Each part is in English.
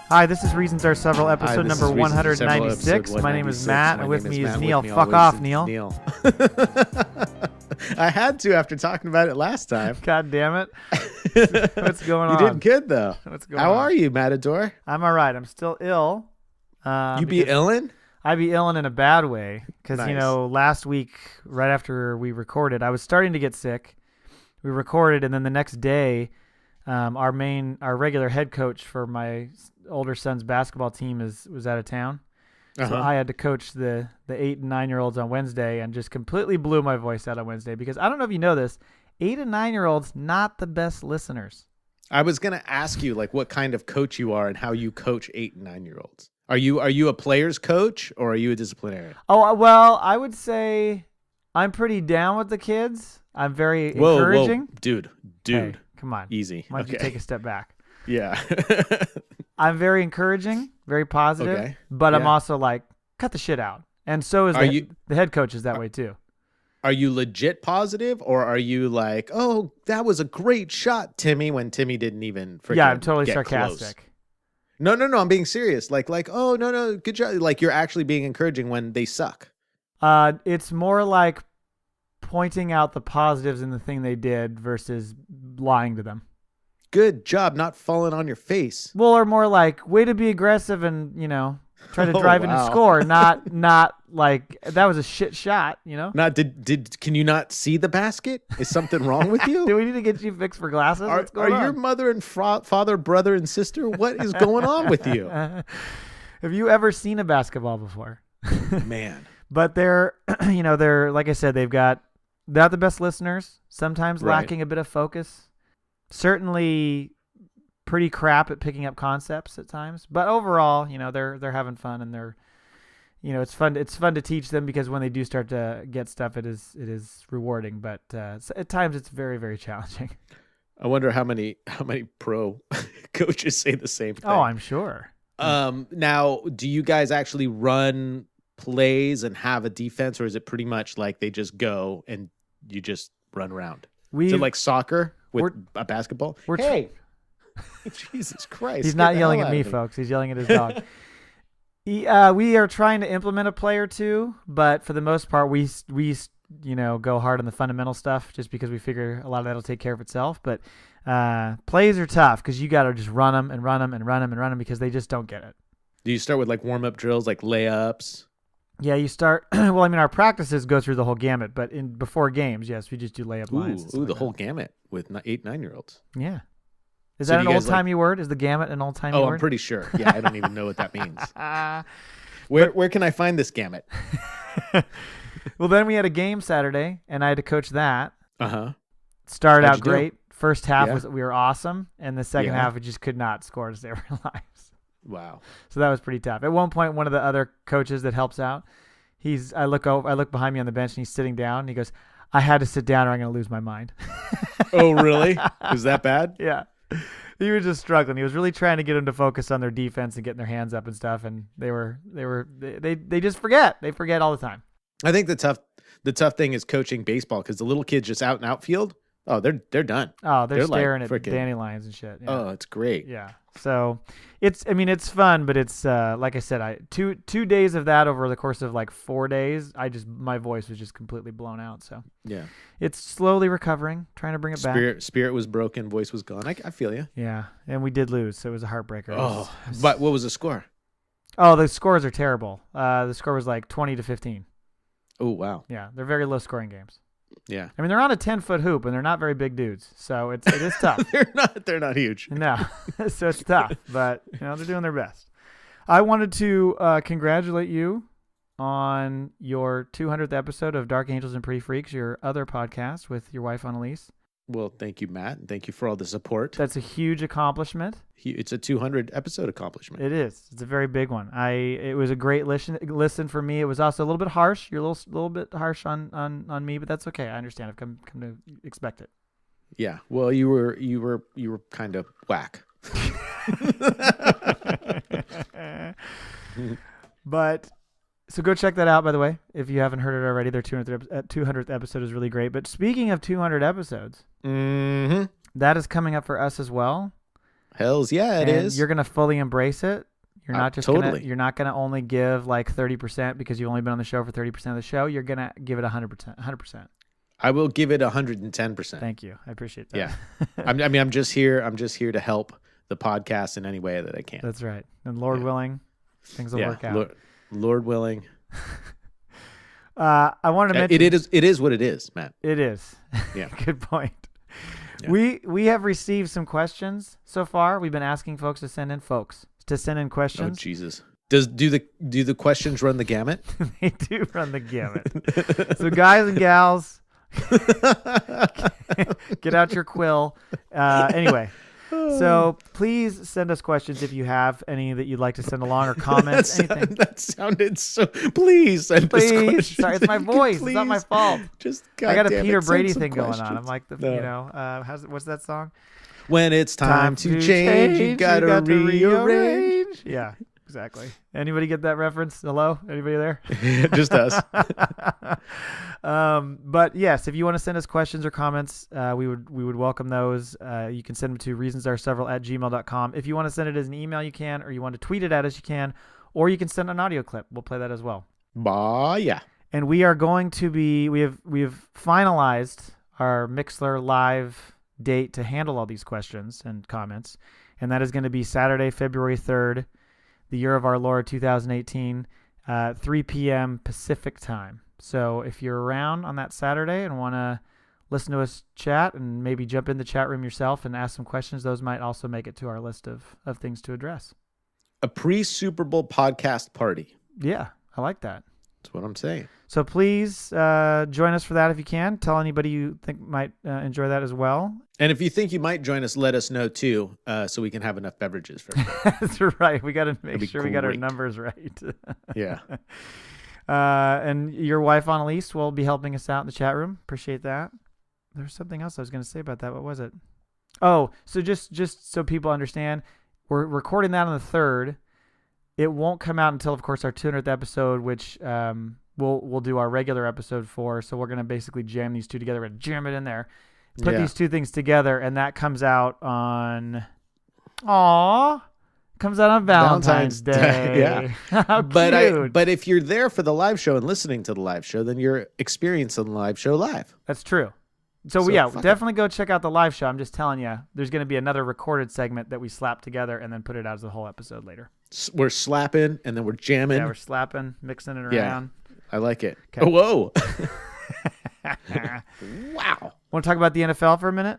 Hi, this is Reasons Are Several, episode Hi, this number is Reasons Are Several, 196. episode My name is 196. Matt, My and with name is me is Matt. Neil. With me Fuck always off, is Neil. I had to after talking about it last time. God damn it. What's going on? You did good, though. What's going How on? are you, Matador? I'm all right. I'm still ill. You be illin'? I be illin' in a bad way because, Nice. last week, right after we recorded, I was starting to get sick. We recorded, and then the next day, our regular head coach for my older son's basketball team was out of town. So I had to coach the 8 and 9-year-olds on Wednesday and just completely blew my voice out on Wednesday because I don't know if you know this, 8 and 9-year-olds, not the best listeners. I was going to ask you like what kind of coach you are and how you coach 8 and 9-year-olds. Are you a player's coach or are you a disciplinarian? Oh, well, I would say I'm pretty down with the kids. I'm very encouraging. Whoa. Dude. Hey, come on. Easy. Why don't you take a step back? Yeah. I'm very encouraging, very positive, Okay. but I'm Yeah. also like, cut the shit out. And so is the head coach is that way too. Are you legit positive or are you like, oh, that was a great shot, Timmy, when Timmy didn't even freaking Yeah, I'm totally get sarcastic. close? No, I'm being serious. Like, oh, no, good job. Like you're actually being encouraging when they suck. It's more like pointing out the positives in the thing they did versus lying to them. Good job not falling on your face. Well, or more like way to be aggressive and, try to Oh, drive in and wow. score, not like that was a shit shot, Not can you not see the basket? Is something wrong with you? Do we need to get you fixed for glasses? What's going on? Are your mother and father, brother, and sister? What is going on with you? Have you ever seen a basketball before? Man. But they're like I said, they're not the best listeners, sometimes Right. lacking a bit of focus. Certainly pretty crap at picking up concepts at times, but overall, they're having fun and they're, it's fun to teach them because when they do start to get stuff, it is rewarding, but at times it's very, very challenging. I wonder how many pro coaches say the same thing. Oh, I'm sure. Now, do you guys actually run plays and have a defense, or is it pretty much like they just go and you just run around? Is it like soccer with a basketball? Hey, Jesus Christ! He's get not the yelling hell at out me, of folks. He's yelling at his dog. We are trying to implement a play or two, but for the most part, we go hard on the fundamental stuff just because we figure a lot of that'll take care of itself. But plays are tough because you got to just run them and run them and run them and run them because they just don't get it. Do you start with like warm up drills, like layups? Yeah, you start. Well, I mean, our practices go through the whole gamut, but before games, yes, we just do layup lines. Ooh, the whole gamut with 8, 9-year-olds. Yeah. Is So that do an you guys, old-timey word? Is the gamut an old-timey word? I'm pretty sure. Yeah, I don't even know what that means. Where can I find this gamut? Well, then we had a game Saturday, and I had to coach that. Uh-huh. Started How'd out you do? great. First half Yeah. we were awesome, and the second Yeah. half we just could not score to save our lives. Wow. So that was pretty tough. At one point, one of the other coaches that helps out, I look behind me on the bench, and he's sitting down, and he goes, "I had to sit down, or I'm going to lose my mind." Oh, really? Was that bad? Yeah. He was just struggling. He was really trying to get them to focus on their defense and getting their hands up and stuff, and they just forget. They forget all the time. I think the tough thing is coaching baseball because the little kids just out and outfield. Oh, they're done. Oh, they're like staring at frickin'. dandelions and shit. Yeah. Oh, it's great. Yeah. So it's fun, but it's like I said, two days of that over the course of like 4 days, my voice was just completely blown out. So Yeah. it's slowly recovering, trying to bring it back. Spirit was broken, voice was gone. I feel you. Yeah, and we did lose, so it was a heartbreaker. But what was the score? Oh, the scores are terrible. The score was like 20-15. Oh, wow. Yeah, they're very low scoring games. Yeah. I mean, they're on a 10-foot hoop, and they're not very big dudes, so it is tough. They're not huge. No, so it's tough, but they're doing their best. I wanted to congratulate you on your 200th episode of Dark Angels and Pretty Freaks, your other podcast with your wife Annalise. Well, thank you, Matt, and thank you for all the support. That's a huge accomplishment. It's a 200 episode accomplishment. It is. It's a very big one. It was a great listen for me. It was also a little bit harsh. You're a little bit harsh on me, but that's okay. I understand. I've come to expect it. Yeah. Well, you were kind of whack. But so go check that out, by the way, if you haven't heard it already. Their 200th episode is really great. But speaking of 200 episodes, Mm-hmm. that is coming up for us as well. Hells yeah, it is. You're gonna fully embrace it. You're not just totally. You're not gonna only give like 30% because you've only been on the show for 30% of the show. You're gonna give it 100%. 100%. I will give it 110%. Thank you. I appreciate that. Yeah. I'm just here to help the podcast in any way that I can. That's right. And Lord willing, things will work out. Lord willing. I wanted to mention it is what it is, Matt. It is. Yeah. Good point. Yeah. We have received some questions so far. We've been asking folks to send in questions. Oh Jesus. Do the questions run the gamut? They do run the gamut. So guys and gals, get out your quill. Anyway, so please send us questions if you have any that you'd like to send along or comments. Anything. That sounded so. Please send us questions. Sorry, it's my voice. It's not my fault. I got a Peter Brady thing going on. I'm like what's that song? When it's time to change, you gotta rearrange. Yeah. Exactly. Anybody get that reference? Hello? Anybody there? Just us. But yes, if you want to send us questions or comments, we would welcome those. You can send them to reasonsareseveral@gmail.com. If you want to send it as an email, you can, or you want to tweet it at us, you can, or you can send an audio clip. We'll play that as well. Yeah. And we are going to be, we've finalized our Mixler live date to handle all these questions and comments. And that is going to be Saturday, February 3rd. The year of our Lord 2018, 3 p.m. Pacific time. So if you're around on that Saturday and want to listen to us chat and maybe jump in the chat room yourself and ask some questions, those might also make it to our list of things to address. A pre-Super Bowl podcast party. Yeah, I like that. That's what I'm saying. So please join us for that if you can. Tell anybody you think might enjoy that as well. And if you think you might join us, let us know too, so we can have enough beverages for That's right. We got to make sure we got our numbers right. Yeah. And your wife, Annalise, will be helping us out in the chat room. Appreciate that. There's something else I was going to say about that. What was it? Oh, so just so people understand, we're recording that on the 3rd. It won't come out until, of course, our 200th episode, which we'll do our regular episode for. So we're going to basically jam these two together. We're going to jam it in there. Put these two things together, and that comes out on Valentine's Day. Yeah. How cute. But if you're there for the live show and listening to the live show, then you're experiencing the live show live. That's true. So definitely go check out the live show. I'm just telling you, there's going to be another recorded segment that we slap together and then put it out as a whole episode later. We're slapping and then we're jamming. Yeah, we're slapping, mixing it around. Yeah, I like it. Okay. Oh, whoa. Wow. Want to talk about the NFL for a minute?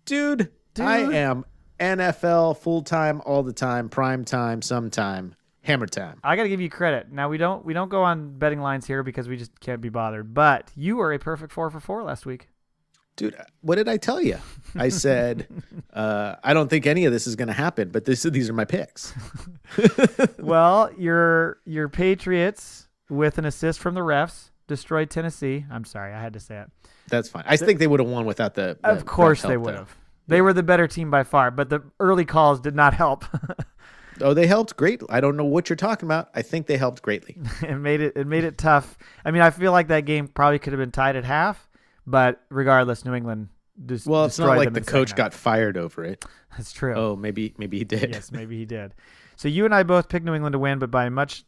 Dude, I am NFL full-time, all the time, prime time, sometime, hammer time. I got to give you credit. Now, we don't go on betting lines here because we just can't be bothered, but you were a perfect 4 for 4 last week. Dude, what did I tell you? I said, I don't think any of this is going to happen, but these are my picks. Well, your Patriots, with an assist from the refs, destroyed Tennessee. I'm sorry, I had to say it. That's fine. I think they would have won without the of course they would have. They were the better team by far, but the early calls did not help. Oh, they helped great. I don't know what you're talking about. I think they helped greatly. It made it tough. I mean, I feel like that game probably could have been tied at half, but regardless, New England just well, it's not like the coach half. Got fired over it. That's true. Oh, maybe he did. Yes, maybe he did. So you and I both picked New England to win, but by a much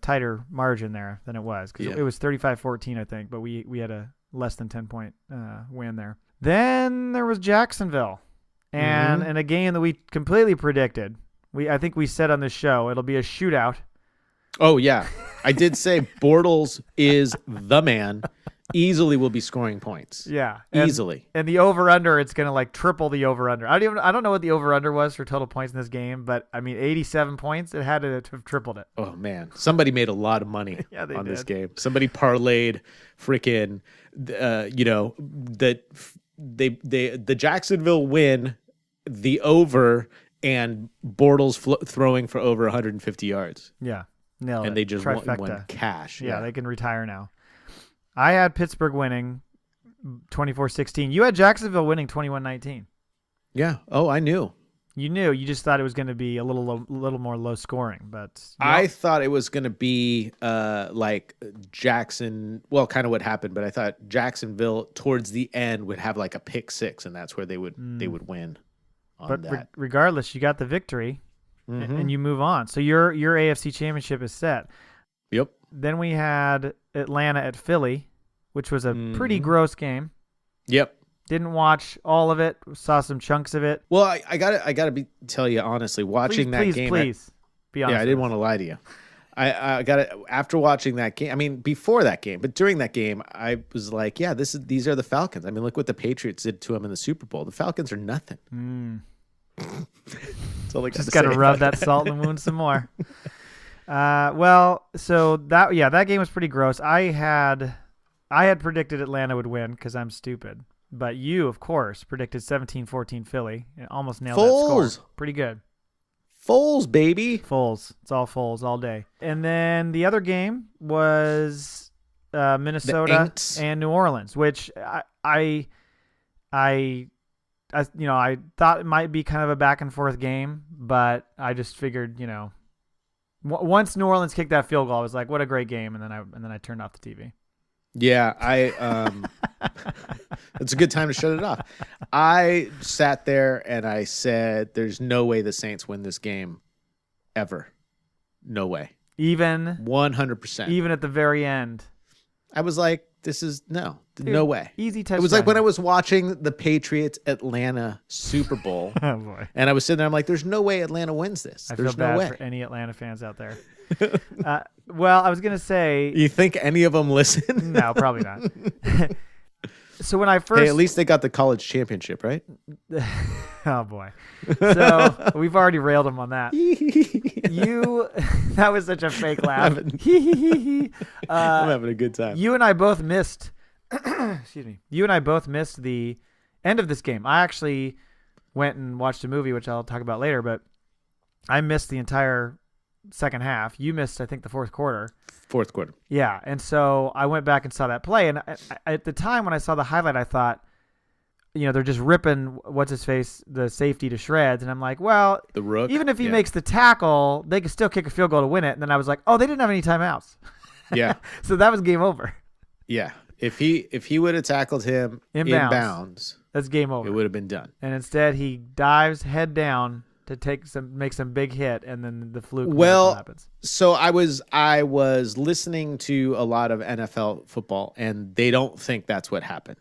tighter margin there than it was, because it was 35-14, I think, but we had a less than 10-point win there. Then there was Jacksonville, and in a game that we completely predicted. I think we said on the show it'll be a shootout. Oh yeah, I did say Bortles is the man. Easily will be scoring points. Yeah, easily. And the over under, it's gonna like triple the over under. I don't know what the over under was for total points in this game, but I mean 87 points. It had to have tripled it. Oh man, somebody made a lot of money on this game. Somebody parlayed freaking, the Jacksonville win, the over, and Bortles throwing for over 150 yards. Yeah, nailed it. And they just won cash. Yeah, they can retire now. I had Pittsburgh winning 24-16. You had Jacksonville winning 21-19. Yeah. Oh, I knew. You knew. You just thought it was going to be a little more low scoring, but I thought it was going to be like Jackson. Well, kind of what happened, but I thought Jacksonville towards the end would have like a pick six, and that's where they would win. on that. Regardless, you got the victory, and you move on. So your AFC Championship is set. Yep. Then we had Atlanta at Philly, which was a pretty gross game. Yep. Didn't watch all of it. Saw some chunks of it. Well, I gotta tell you honestly, watching that game. Please, be honest. Yeah, I didn't want to lie to you. I got it after watching that game. I mean, before that game, but during that game, I was like, yeah, these are the Falcons. I mean, look what the Patriots did to them in the Super Bowl. The Falcons are nothing. That's all I just got to rub that salt in the wound some more. So that game was pretty gross. I had predicted Atlanta would win because I'm stupid. But you, of course, predicted 17-14 Philly and almost nailed that score. Pretty good. Foles, baby. Foles. It's all Foles all day. And then the other game was Minnesota and New Orleans, which I thought it might be kind of a back and forth game, but I just figured, once New Orleans kicked that field goal, I was like, what a great game, and then I turned off the TV. Yeah, it's a good time to shut it off. I sat there and I said, there's no way the Saints win this game ever. No way. Even 100%. Even at the very end. I was like, no way. Easy touchdown. It was like when I was watching the Patriots Atlanta Super Bowl. Oh boy. And I was sitting there, I'm like, there's no way Atlanta wins this. There's feel bad way. for any Atlanta fans out there. Well, I was going to say... You think any of them listen? No, probably not. So when I first... Hey, at least they got the college championship, right? Oh, boy. So we've already railed them on that. That was such a fake laugh. I'm having a good time. You and I both missed... excuse me. You and I both missed the end of this game. I actually went and watched a movie, which I'll talk about later, but I missed the entire second half. You missed, I think, the fourth quarter. Fourth quarter. Yeah, and so I went back and saw that play, and at the time when I saw the highlight, I thought, they're just ripping what's-his-face, the safety, to shreds, and I'm like, well, the rook, even if he makes the tackle, they could still kick a field goal to win it, and then I was like, oh, they didn't have any timeouts. Yeah. So that was game over. Yeah. If he would have tackled him inbounds, that's game over. It would have been done. And instead, he dives head down to make some big hit, and then the fluke happens. So I was listening to a lot of NFL football, and they don't think that's what happened.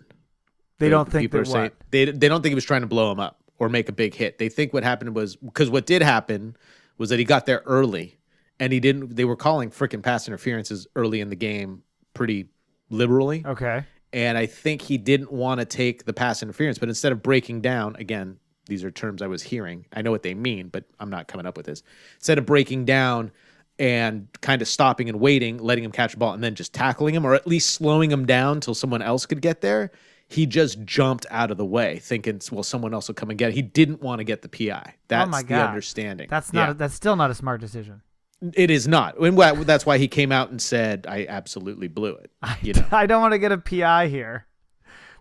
They don't think that what? They don't think he was trying to blow him up or make a big hit. They think what happened was, because what did happen was that he got there early, and they were calling freaking pass interferences early in the game pretty liberally. Okay. And I think he didn't want to take the pass interference, but instead of breaking down, again, these are terms I was hearing. I know what they mean, but I'm not coming up with this. Instead of breaking down and kind of stopping and waiting, letting him catch the ball, and then just tackling him, or at least slowing him down till someone else could get there, he just jumped out of the way, thinking, well, someone else will come and get it. He didn't want to get the PI. That's the understanding. That's still not a smart decision. It is not. And that's why he came out and said, I absolutely blew it. I don't want to get a PI here.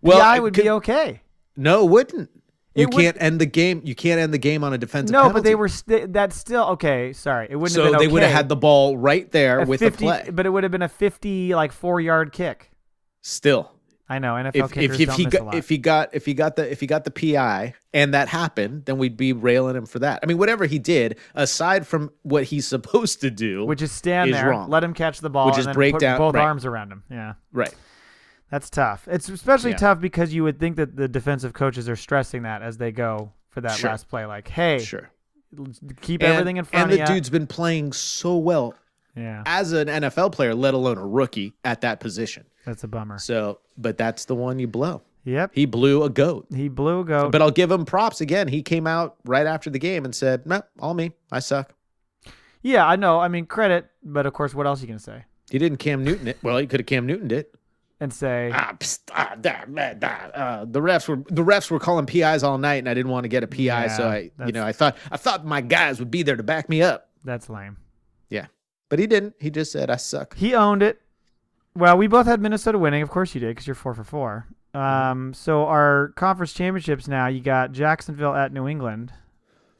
Well, PI would be okay. No, it wouldn't. You can't end the game. You can't end the game on a defensive penalty. But they were that's still okay. Sorry, it wouldn't have been okay. So they would have had the ball right there with the play. But it would have been a 4-yard kick. Still, I know NFL kickers don't miss a lot. If he got the PI and that happened, then we'd be railing him for that. I mean, whatever he did, aside from what he's supposed to do, which is stand there, wrong. Let him catch the ball, which is and then break put down both arms around him. Yeah, right. That's tough. It's especially tough because you would think that the defensive coaches are stressing that as they go for that last play. Like, hey, keep everything in front of you. And the dude's been playing so well as an NFL player, let alone a rookie at that position. That's a bummer. So, but that's the one you blow. Yep. He blew a goat. But I'll give him props again. He came out right after the game and said, no, all me. I suck. Yeah, I know. I mean, credit. But, of course, what else are you going to say? He didn't Cam Newton it. Well, he could have Cam Newtoned it. And say, the refs were calling PIs all night, and I didn't want to get a PI, so I thought my guys would be there to back me up. That's lame. Yeah, but he didn't. He just said I suck. He owned it. Well, we both had Minnesota winning. Of course you did, because you're 4 for 4. So our conference championships now, you got Jacksonville at New England,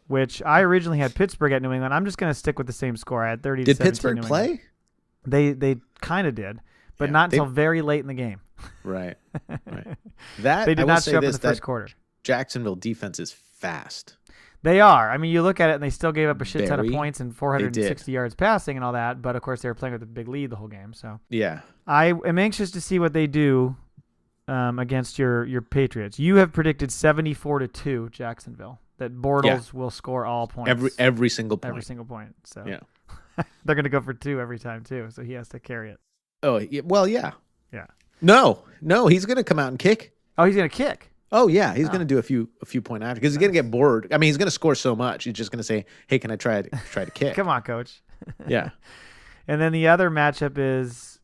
which I originally had Pittsburgh at New England. I'm just going to stick with the same score. I had 30-17. Did Pittsburgh play? They kind of did. But not until very late in the game. Right. That they did not show up in the first quarter. Jacksonville defense is fast. They are. I mean, you look at it, and they still gave up a shit ton of Very. points and 460 yards passing and all that. But of course, they were playing with a big lead the whole game. So Yeah. I am anxious to see what they do against your Patriots. You have predicted 74-2 Jacksonville. That Bortles will score all points. Every single point. Every single point. So Yeah. they're going to go for 2 every time too. So he has to carry it. Oh, well, yeah. Yeah. No, he's going to come out and kick. Oh, he's going to kick. Oh yeah, he's going to do a few point after because he's going to get bored. I mean, he's going to score so much. He's just going to say, "Hey, can I try to kick?" Come on, coach. Yeah. And then the other matchup is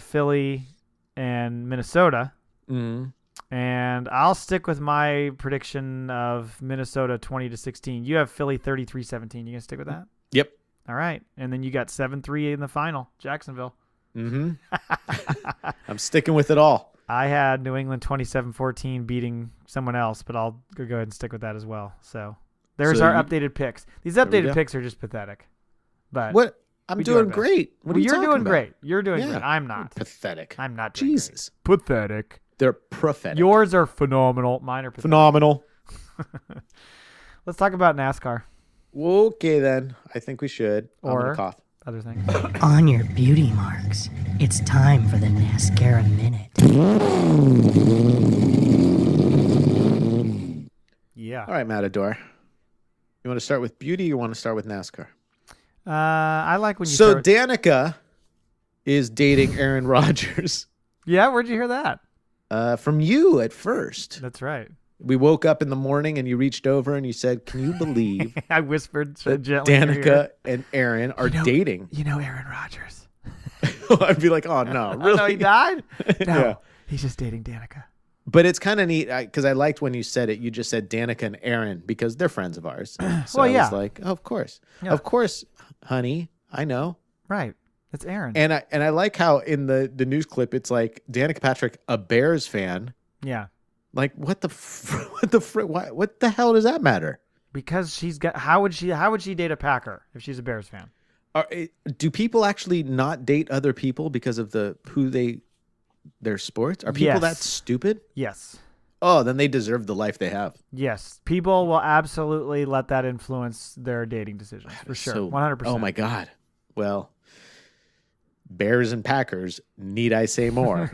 Philly and Minnesota. Mm. And I'll stick with my prediction of Minnesota 20-16. You have Philly 33-17. You gonna stick with that? Yep. All right. And then you got 7-3 in the final, Jacksonville. Mm-hmm. I'm sticking with it all. I had New England 27-14 beating someone else, but I'll go ahead and stick with that as well. So there's our updated picks. These updated picks are just pathetic. But what? I'm doing great. What are you talking doing about? great. You're doing great. I'm not. Pathetic. I'm not doing Jesus. Great. Pathetic. They're prophetic. Yours are phenomenal. Mine are pathetic. Phenomenal. Let's talk about NASCAR. Okay, then. I think we should. I'm gonna cough. Other things. On your beauty marks, it's time for the NASCAR Minute. Yeah. All right, Matador. You want to start with beauty or you want to start with NASCAR? I like when you So Danica is dating Aaron Rodgers. Yeah, where'd you hear that? From you at first. That's right. We woke up in the morning and you reached over and you said, "Can you believe I whispered so that gently Danica and Aaron are dating?" You know Aaron Rodgers. I'd be like, "Oh no, really? Oh, no, he died? No, Yeah. he's just dating Danica." But it's kind of neat because I liked when you said it. You just said Danica and Aaron because they're friends of ours. So Well, I yeah. was like, oh, of course, Yeah. of course, honey, I know. Right. It's Aaron. And I like how in the news clip it's like Danica Patrick, a Bears fan. Yeah. Like what the hell does that matter? Because she's got. How would she date a Packer if she's a Bears fan? Do people actually not date other people because of their sports? Are people that stupid? Yes. Oh, then they deserve the life they have. Yes. People will absolutely let that influence their dating decisions for sure. 100%. Oh my God. Well, Bears and Packers, need I say more?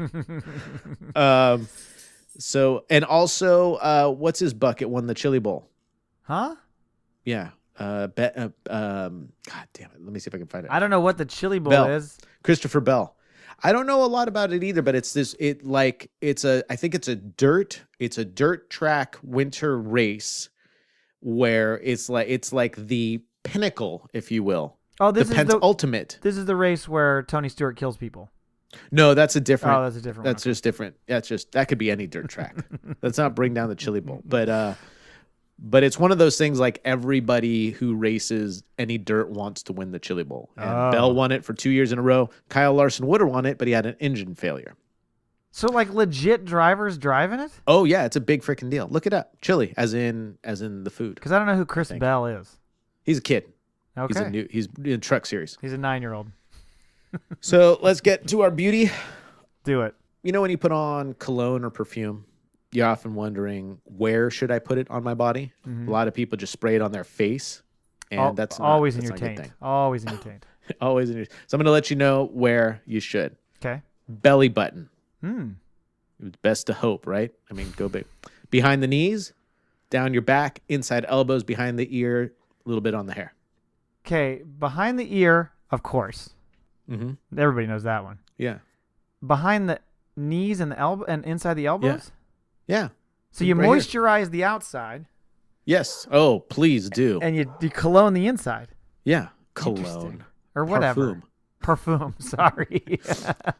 So, and also, what's his bucket won the Chili Bowl? Huh? Yeah. God damn it. Let me see if I can find it. I don't know what the Chili Bowl is. Christopher Bell. I don't know a lot about it either, but I think it's a dirt track winter race where it's like the pinnacle, if you will. Oh, this is the ultimate. This is the race where Tony Stewart kills people. No, that's a different. Oh, that's a different one. That's just different. That's just that could be any dirt track. Let's not bring down the Chili Bowl, but it's one of those things like everybody who races any dirt wants to win the Chili Bowl. And Bell won it for 2 years in a row. Kyle Larson would have won it, but he had an engine failure. So like legit drivers driving it? Oh yeah, it's a big freaking deal. Look it up. Chili, as in the food. Because I don't know who Chris Bell is. He's a kid. Okay. He's in Truck Series. He's a 9-year-old. So let's get to our beauty. Do it. You know when you put on cologne or perfume, you're often wondering, where should I put it on my body? Mm-hmm. A lot of people just spray it on their face, and that's always in your taint. Always in your taint. Always in your. So I'm going to let you know where you should. Okay. Belly button. It's best to hope, right? I mean, go big. Behind the knees, down your back, inside elbows, behind the ear, a little bit on the hair. Okay, behind the ear, of course. Mm-hmm. Everybody knows that one. Yeah. Behind the knees and the elbow and inside the elbows. Yeah. So you moisturize the outside. Yes. Oh, please do. And you cologne the inside. Yeah. Cologne or whatever. Parfum. Sorry.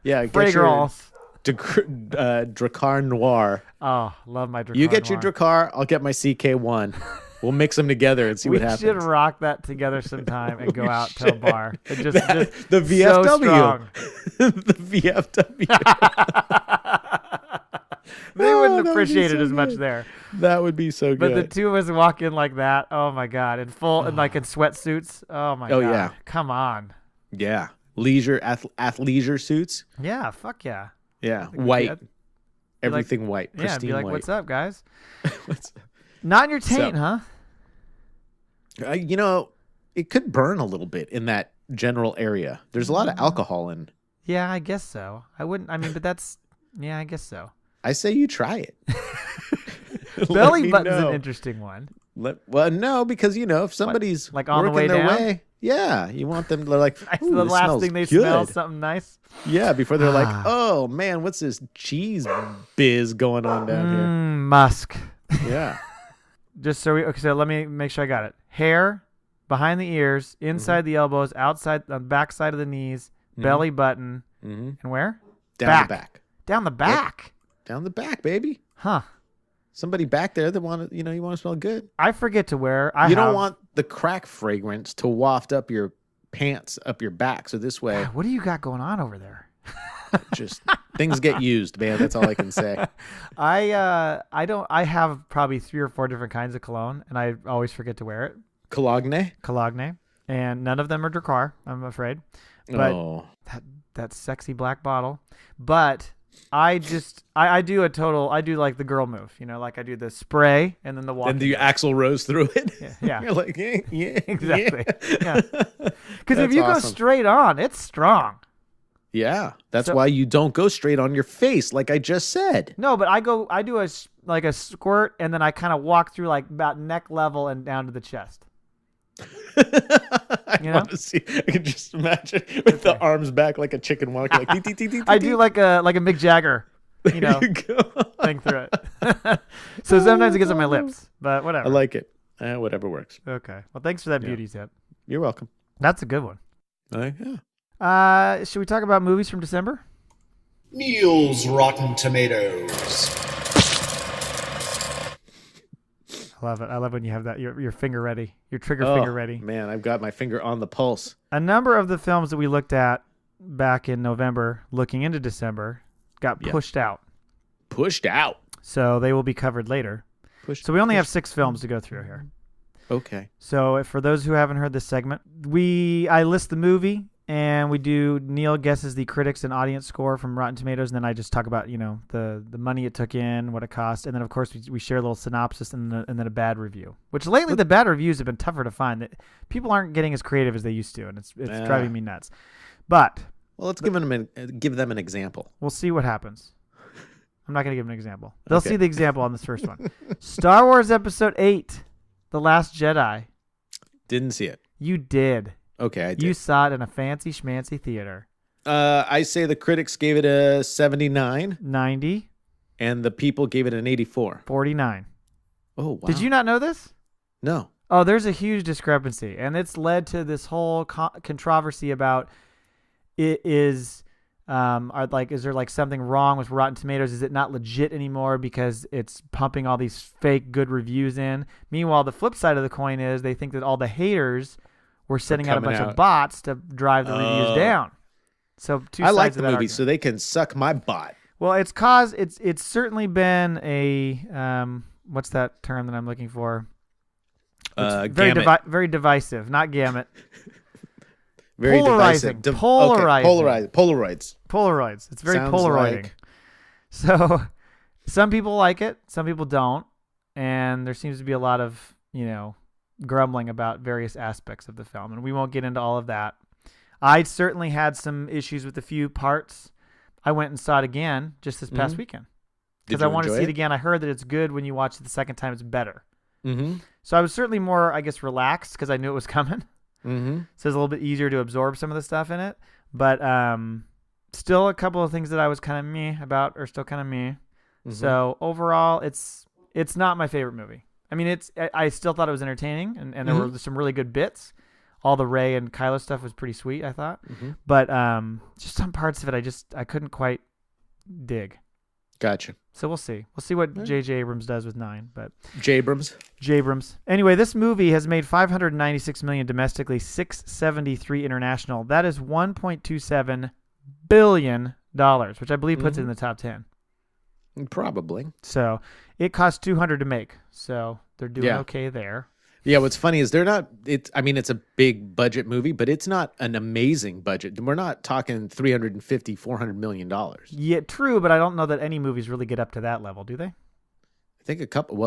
Yeah. Fragrance. Dracar Noir. Oh, love my Dracar. You get Noir. your Dracar. I'll get my CK1. We'll mix them together and see what happens. We should rock that together sometime and go out to a bar. Just the VFW. So the VFW. They wouldn't appreciate it as much there. That would be so good. But the two of us walk in like that. Oh my God. In full and like in sweatsuits. Oh my God. Oh yeah. Come on. Yeah. Leisure athleisure suits. Yeah. Fuck yeah. Yeah. White. Everything white. Yeah. Be like, white. what's up, guys? Not in your taint, huh? It could burn a little bit in that general area. There's a lot of alcohol in. Yeah, I guess so. I wouldn't. I mean, but that's. Yeah, I guess so. I say you try it. Belly button's an interesting one. Well, no, because if somebody's like on working the way their down? way, yeah, you want them to the last thing they smell, something nice. Yeah, before they're like, oh man, what's this cheese biz going on down here? Musk. Yeah. So let me make sure I got it. Hair, behind the ears, inside the elbows, outside the back side of the knees, belly button, and where? Down the back. Down the back. Yep. Down the back, baby. Huh. Somebody back there that you want to smell good. I forget to wear. You don't want the crack fragrance to waft up your pants, up your back. So this way. What do you got going on over there? Just things get used, man. That's all I can say. I have probably 3 or 4 different kinds of cologne, and I always forget to wear it. Cologne, and none of them are Drakkar, I'm afraid. But that sexy black bottle. But I do like the girl move, like I do the spray and then the walk. And do you Axl Rose through it? Yeah. You're like, yeah, exactly. Yeah. Because if you go straight on, it's strong. Yeah, that's why you don't go straight on your face, like I just said. No, but I do a squirt, and then I kind of walk through like about neck level and down to the chest. I want to see. I can just imagine with the arms back like a chicken walk, like I do like a Mick Jagger, thing through it. So sometimes it gets on my lips, but whatever. I like it. Whatever works. Okay. Well, thanks for that beauty tip. You're welcome. That's a good one. Yeah. Should we talk about movies from December? Neil's Rotten Tomatoes. I love it. I love when you have that your finger ready, your trigger finger ready. Man, I've got my finger on the pulse. A number of the films that we looked at back in November, looking into December, got pushed out. Pushed out. So they will be covered later. So we only have 6 films to go through here. Okay. So for those who haven't heard this segment, I list the movie. And Neil guesses the critics and audience score from Rotten Tomatoes, and then I just talk about, the money it took in, what it cost, and then of course we share a little synopsis and then a bad review. Which lately the bad reviews have been tougher to find. That people aren't getting as creative as they used to, and it's driving me nuts. But let's give them an example. We'll see what happens. I'm not going to give them an example. They'll see the example on this first one. Star Wars Episode 8, The Last Jedi. Didn't see it. You did. Okay, I did. You saw it in a fancy schmancy theater. I say the critics gave it a 79. 90. And the people gave it an 84. 49. Oh, wow. Did you not know this? No. Oh, there's a huge discrepancy. And it's led to this whole controversy about is there something wrong with Rotten Tomatoes? Is it not legit anymore because it's pumping all these fake good reviews in? Meanwhile, the flip side of the coin is they think that all the haters were sending out a bunch of bots to drive the reviews down. So I like the movie, so they can suck my bot. Well, it's certainly been a what's that term that I'm looking for? Very divisive, not gamut. Very polarizing. Divisive. Polarizing. Polaroids. It's very Sounds polarizing. like... So some people like it, some people don't, and there seems to be a lot of grumbling about various aspects of the film, and we won't get into all of that. I certainly had some issues with a few parts. I went and saw it again just this past weekend because I wanted to see it again. I heard that it's good when you watch it the second time; it's better. Mm-hmm. So I was certainly more, relaxed because I knew it was coming. Mm-hmm. So it's a little bit easier to absorb some of the stuff in it. But still, a couple of things that I was kind of meh about are still kind of meh. Mm-hmm. So overall, it's not my favorite movie. I mean, I still thought it was entertaining, and there were some really good bits. All the Rey and Kylo stuff was pretty sweet, I thought. Mm-hmm. But just some parts of it, I couldn't quite dig. Gotcha. So we'll see. We'll see what J.J. Abrams does with 9. But Jabrams. Anyway, this movie has made $596 million domestically, $673 international. That is $1.27 billion, which I believe puts it in the top 10. Probably. So it cost $200 to make. So they're doing okay there. Yeah, what's funny is it's a big budget movie, but it's not an amazing budget. We're not talking $350, $400 million. Yeah, true, but I don't know that any movies really get up to that level, do they? I think a couple.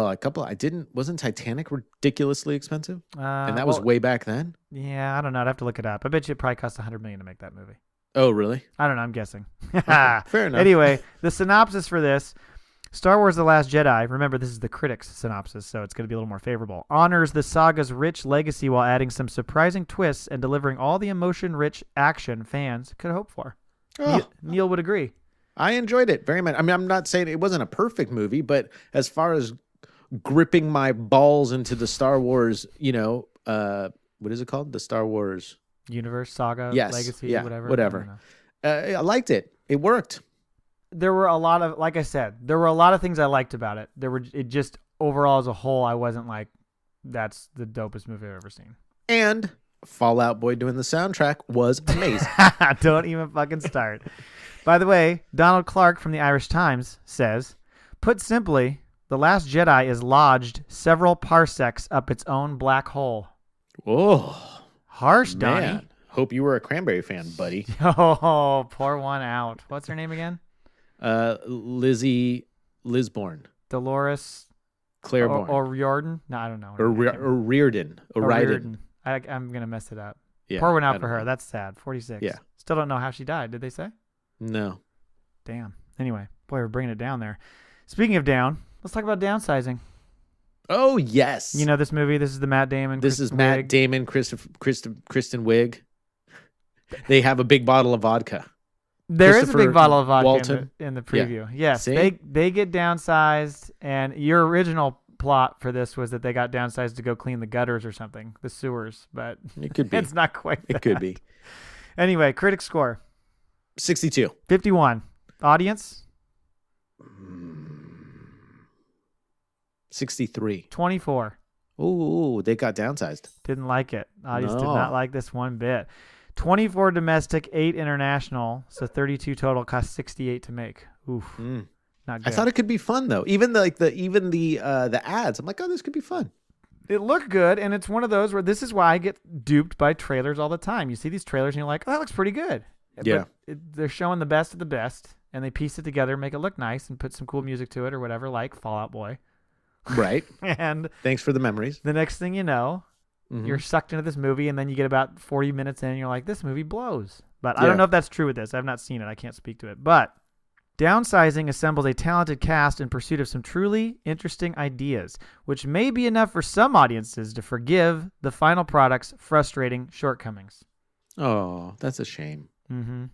Wasn't Titanic ridiculously expensive? And that was way back then. Yeah, I don't know. I'd have to look it up. I bet you it probably cost $100 million to make that movie. Oh, really? I don't know. I'm guessing. Okay, fair enough. Anyway, the synopsis for this: Star Wars: The Last Jedi. Remember, this is the critics' synopsis, so it's going to be a little more favorable. Honors the saga's rich legacy while adding some surprising twists and delivering all the emotion-rich action fans could hope for. Oh. Neil would agree. I enjoyed it very much. I mean, I'm not saying it wasn't a perfect movie, but as far as gripping my balls into the Star Wars, what is it called? The Star Wars universe, saga, legacy, whatever. I liked it. It worked. There were a lot of, like I said, there were a lot of things I liked about it. It just overall as a whole, I wasn't like, that's the dopest movie I've ever seen. And Fall Out Boy doing the soundtrack was amazing. Don't even fucking start. By the way, Donald Clark from the Irish Times says, put simply, The Last Jedi is lodged several parsecs up its own black hole. Oh, harsh, Donnie. Man. Hope you were a Cranberry fan, buddy. Oh, pour one out. What's her name again? Lisborn. Dolores Claiborne. Or Riordan? No, I don't know. Or Reardon. Riordan. I'm going to mess it up. Yeah, pour one out for her. That's sad. 46. Yeah. Still don't know how she died. Did they say? No. Damn. Anyway, boy, we're bringing it down there. Speaking of down, let's talk about downsizing. Oh, yes. You know this movie? This is the Matt Damon. This is Matt Damon, Kristen Wiig. They have a big bottle of vodka. There is a big bottle of vodka in the preview. Yeah. Yes, See? they get downsized, and your original plot for this was that they got downsized to go clean the gutters or something, the sewers, but it could be. It's not quite that. It could be. Anyway, critic score. 62. 51. Audience? 63. 24. Ooh, they got downsized. Didn't like it. Audience did not like this one bit. 24 domestic, 8 international, so 32 total. Cost 68 to make. Oof, not good. I thought it could be fun though. Even the ads, I'm like, oh, this could be fun. It looked good, and it's one of those where this is why I get duped by trailers all the time. You see these trailers, and you're like, oh, that looks pretty good. Yeah, but they're showing the best of the best, and they piece it together, make it look nice, and put some cool music to it or whatever, like Fall Out Boy. Right. And thanks for the memories. The next thing you know, you're sucked into this movie, and then you get about 40 minutes in, and you're like, this movie blows. But I don't know if that's true with this. I've not seen it. I can't speak to it. But downsizing assembles a talented cast in pursuit of some truly interesting ideas, which may be enough for some audiences to forgive the final product's frustrating shortcomings. Oh, that's a shame. Mm-hmm.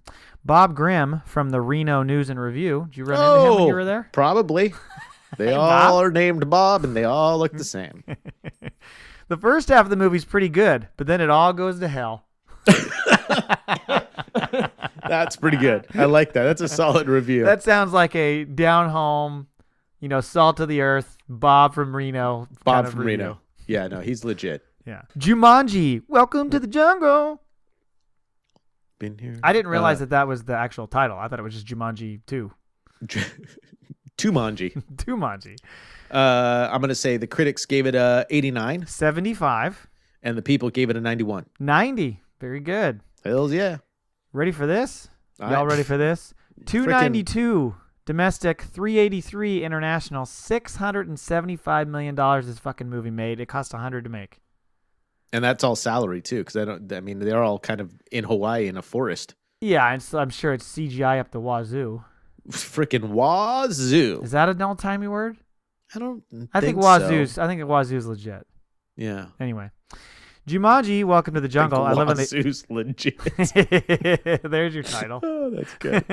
Bob Grimm from the Reno News and Review. Did you run into him when you were there? Probably. They all are named Bob, and they all look the same. The first half of the movie's pretty good, but then it all goes to hell. That's pretty good. I like that. That's a solid review. That sounds like a down home, salt of the earth, Bob from Reno. Bob from Reno. Yeah, no, he's legit. Yeah. Jumanji, welcome to the jungle. Been here. I didn't realize that was the actual title. I thought it was just Jumanji 2. Tumanji. Tumanji. I'm going to say the critics gave it a 89. 75. And the people gave it a 91. 90. Very good. Hells yeah. Ready for this? Y'all ready for this? 292 domestic, 383 international, $675 million this fucking movie made. It cost $100 to make. And that's all salary too, because they're all kind of in Hawaii in a forest. Yeah, and so I'm sure it's CGI up the wazoo. Freaking wazoo. Is that an old-timey word? I think wazoo's. so. I think wazoo's legit. Yeah. Anyway, Jumanji, Welcome to the Jungle. I love wazoo's legit. There's your title. Oh, that's good.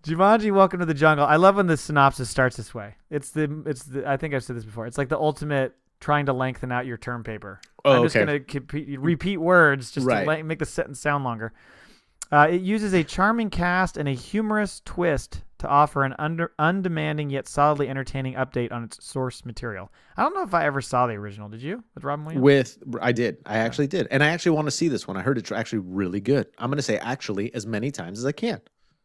Jumanji, Welcome to the Jungle. I love when the synopsis starts this way. It's the. I think I've said this before. It's like the ultimate trying to lengthen out your term paper. I'm just going to repeat words just to make the sentence sound longer. It uses a charming cast and a humorous twist to offer an undemanding yet solidly entertaining update on its source material. I don't know if I ever saw the original. Did you? With Robin Williams? I did. I actually did. And I actually want to see this one. I heard it's actually really good. I'm going to say actually as many times as I can.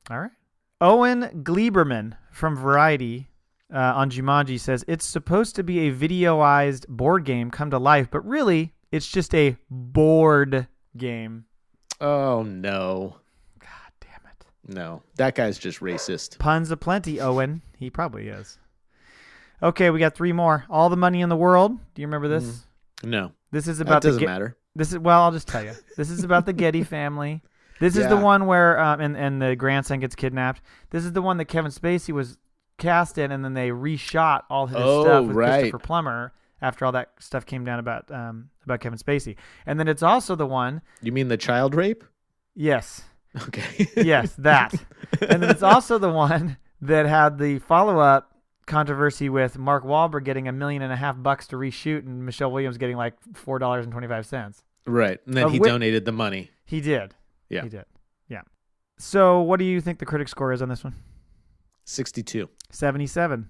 All right. Owen Gleiberman from Variety on Jumanji says, it's supposed to be a videoized board game come to life, but really it's just a board game. Oh, no. God damn it. No, that guy's just racist. Puns aplenty, Owen. He probably is. Okay, we got 3 more. All the Money in the World. Do you remember this? No. This is about that doesn't matter. I'll just tell you. This is about the Getty family. This is the one where and the grandson gets kidnapped. This is the one that Kevin Spacey was cast in, and then they reshot all his stuff with Christopher Plummer after all that stuff came down about Kevin Spacey. And then it's also the one. You mean the child rape? Yes. Okay. Yes, that. And then it's also the one that had the follow-up controversy with Mark Wahlberg getting $1.5 million to reshoot, and Michelle Williams getting like $4.25. Right, and then he donated the money. He did. Yeah, he did. Yeah. So, what do you think the critic score is on this one? 62. 77.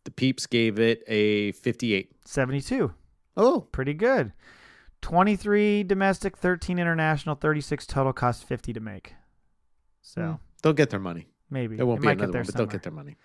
The Peeps gave it a 58. 72. Oh, pretty good. 23 domestic, 13 international, 36 total, cost 50 to make. So they'll get their money. Maybe there won't be another one, but they'll get their money.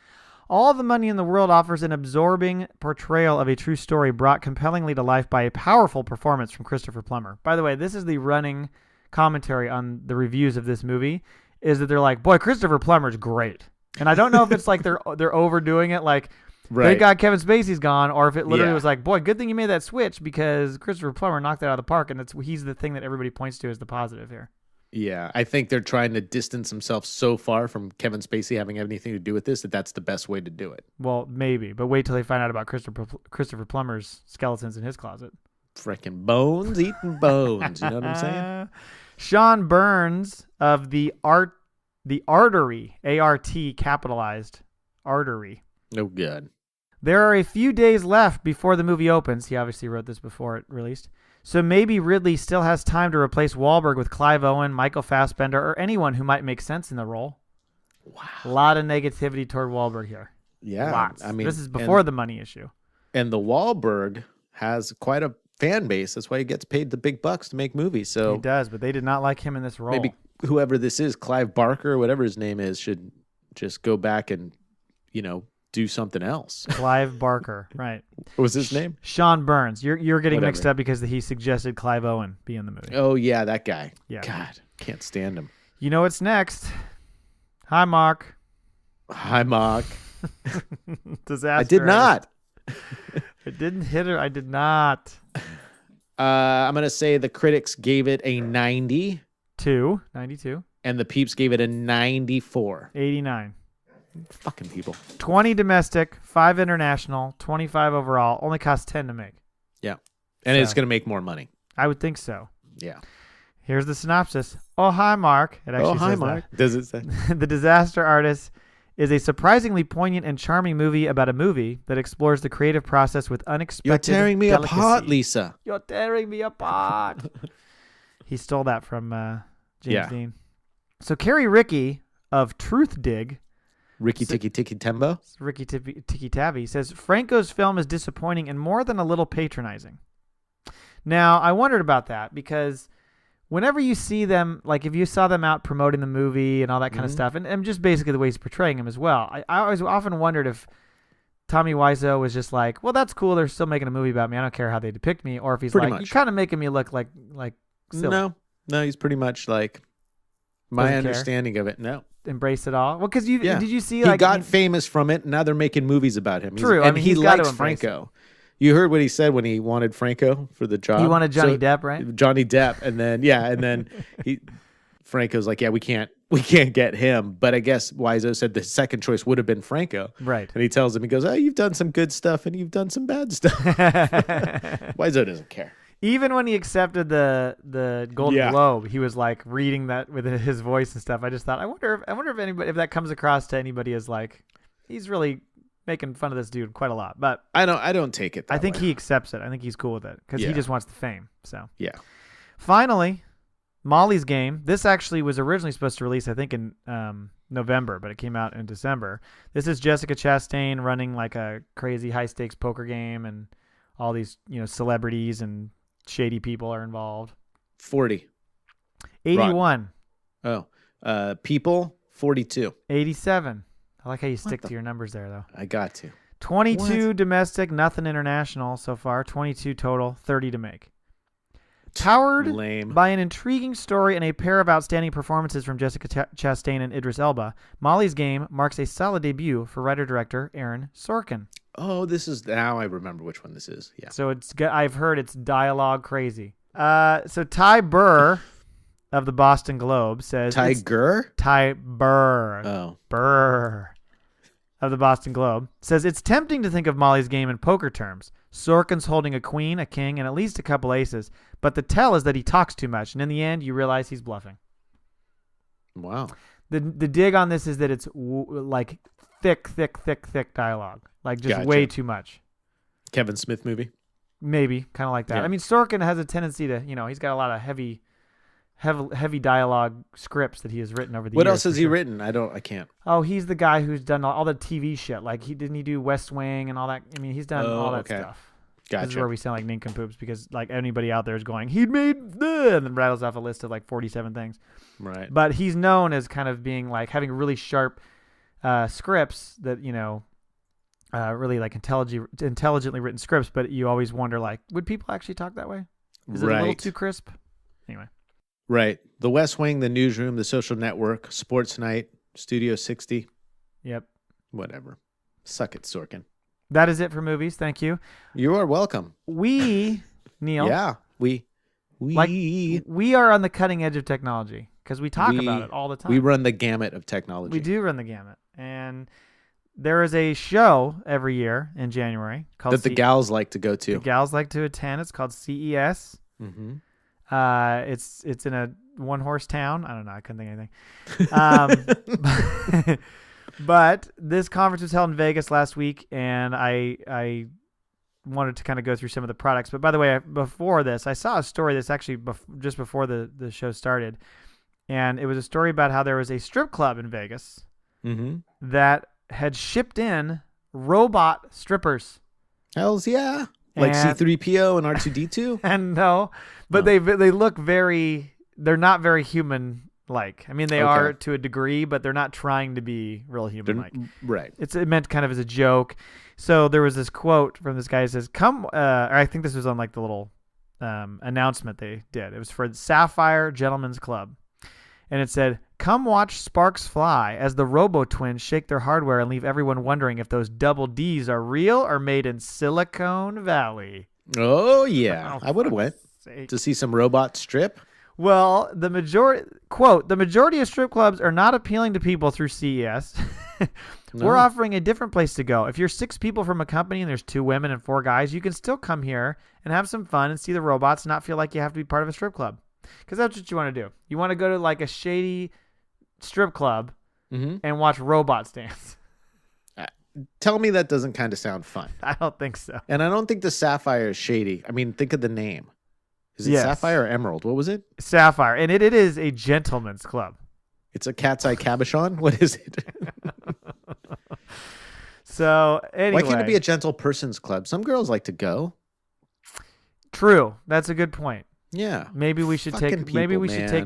All the Money in the World offers an absorbing portrayal of a true story brought compellingly to life by a powerful performance from Christopher Plummer. By the way, this is the running commentary on the reviews of this movie, is that they're like, boy, Christopher Plummer's great. And I don't know if it's like they're overdoing it, like, thank God Kevin Spacey's gone, or if it literally was like, boy, good thing you made that switch because Christopher Plummer knocked that out of the park, and he's the thing that everybody points to as the positive here. Yeah, I think they're trying to distance themselves so far from Kevin Spacey having anything to do with this that that's the best way to do it. Well, maybe, but wait till they find out about Christopher Plummer's skeletons in his closet. Freaking bones eating bones, you know what I'm saying? Sean Burns of the Artery, A-R-T capitalized, Artery. Oh, good. There are a few days left before the movie opens. He obviously wrote this before it released. So maybe Ridley still has time to replace Wahlberg with Clive Owen, Michael Fassbender, or anyone who might make sense in the role. Wow. A lot of negativity toward Wahlberg here. Yeah. Lots. I mean, this is before the money issue. And the Wahlberg has quite a fan base. That's why he gets paid the big bucks to make movies. So he does, but they did not like him in this role. Maybe whoever this is, Clive Barker, or whatever his name is, should just go back and, do something else. Clive Barker, right. What was his name? Sean Burns. You're getting mixed up because he suggested Clive Owen be in the movie. Oh, yeah, that guy. Yeah. God, can't stand him. You know what's next? Hi, Mark. Hi, Mark. Disaster. I did not. I didn't hit her. I did not. I'm going to say the critics gave it a 92. 92. And the Peeps gave it a 94. 89. Fucking people. 20 domestic, 5 international, 25 overall. Only cost 10 to make. Yeah. And it's going to make more money. I would think so. Yeah. Here's the synopsis. Oh, hi, Mark. It actually hi, says Mark. That. Does it say? The Disaster Artist is a surprisingly poignant and charming movie about a movie that explores the creative process with unexpected You're tearing me delicacy. apart, Lisa. You're tearing me apart. He stole that from James Dean. So Carrie Ricky of Truth Dig, Ricky Tiki Tiki Tembo, Ricky Tiki Tavi, says Franco's film is disappointing and more than a little patronizing. Now, I wondered about that because whenever you see them, like if you saw them out promoting the movie and all that kind of stuff, and just basically the way he's portraying him as well, I always often wondered if Tommy Wiseau was just like, well, that's cool, they're still making a movie about me, I don't care how they depict me, or if he's pretty like, much. you're kind of making me look like silly. No, he's pretty much like my understanding of it. No. Embrace it all. Well, because did you see he got famous from it, and now they're making movies about him. True, and he likes Franco. You heard what he said when he wanted Franco for the job. He wanted Johnny Depp, right? Johnny Depp, and then Franco's like, yeah, we can't get him. But I guess Wiseau said the second choice would have been Franco, right? And he tells him, he goes, oh, you've done some good stuff and you've done some bad stuff. Wiseau doesn't care. Even when he accepted the Golden Globe, he was like reading that with his voice and stuff. I just thought, I wonder if that comes across to anybody as like he's really making fun of this dude quite a lot. But I don't take it. I think he accepts it. I think he's cool with it because he just wants the fame. So yeah. Finally, Molly's Game. This actually was originally supposed to release, I think, in November, but it came out in December. This is Jessica Chastain running like a crazy high stakes poker game, and all these celebrities and shady people are involved. 40. 81. Oh. People, 42. 87. I like how you stick to your numbers there, though. I got to. 22 domestic, nothing international so far. 22 total, 30 to make. Powered by an intriguing story and a pair of outstanding performances from Jessica Chastain and Idris Elba, Molly's Game marks a solid debut for writer-director Aaron Sorkin. Oh, this is now I remember which one this is. Yeah. So I've heard it's dialogue crazy. So Ty Burr of the Boston Globe says Ty Burr of the Boston Globe says it's tempting to think of Molly's game in poker terms. Sorkin's holding a queen, a king, and at least a couple aces, but the tell is that he talks too much, and in the end, you realize he's bluffing. Wow. The dig on this is that it's like thick dialogue, like just Gotcha. way too much. Kevin Smith movie. Maybe kind of like that. Yeah. I mean, Sorkin has a tendency to, he's got a lot of heavy dialogue scripts that he has written over the years. What else has he written? I can't. Oh, he's the guy who's done all the TV shit. Like didn't he do West Wing and all that? I mean, he's done all that stuff. Gotcha. This is where we sound like nincompoops because like anybody out there is going, he'd made and then rattles off a list of like 47 things. Right. But he's known as kind of being like having really sharp scripts that, really like intelligently written scripts. But you always wonder, like, would people actually talk that way? Is it a little too crisp? Anyway. Right. The West Wing, The Newsroom, The Social Network, Sports Night, Studio 60. Yep. Whatever. Suck it, Sorkin. That is it for movies. Thank you. You are welcome. Neil. Yeah. We are on the cutting edge of technology because we talk about it all the time. We run the gamut of technology. We do run the gamut. And there is a show every year in January called that the gals like to go to. The gals like to attend. It's called CES. Mm-hmm. It's in a one-horse town. I don't know. I couldn't think of anything. But this conference was held in Vegas last week, and I wanted to kind of go through some of the products. But by the way, before this, I saw a story that's actually just before the show started, and it was a story about how there was a strip club in Vegas that had shipped in robot strippers. Hells yeah. Like C-3PO and R2-D2? And no, but they look they're not very human-like. I mean, they are to a degree, but they're not trying to be real human-like. Right. It meant kind of as a joke. So there was this quote from this guy that says, or I think this was on like the little announcement they did. It was for the Sapphire Gentlemen's Club. And it said, "Come watch sparks fly as the Robo-Twins shake their hardware and leave everyone wondering if those double Ds are real or made in Silicon Valley." Oh, yeah. I would have went to see some robot strip. Well, the majority of strip clubs are not appealing to people through CES. No. We're offering a different place to go. If you're 6 people from a company and there's 2 women and 4 guys, you can still come here and have some fun and see the robots and not feel like you have to be part of a strip club. Because that's what you want to do. You want to go to like a shady strip club and watch robots dance. Tell me that doesn't kind of sound fun. I don't think so. And I don't think the Sapphire is shady. I mean, think of the name. Is it Sapphire or Emerald? What was it? Sapphire. And it is a gentleman's club. It's a cat's eye cabochon? What is it? So anyway. Why can't it be a gentle person's club? Some girls like to go. True. That's a good point. Yeah. Maybe we should take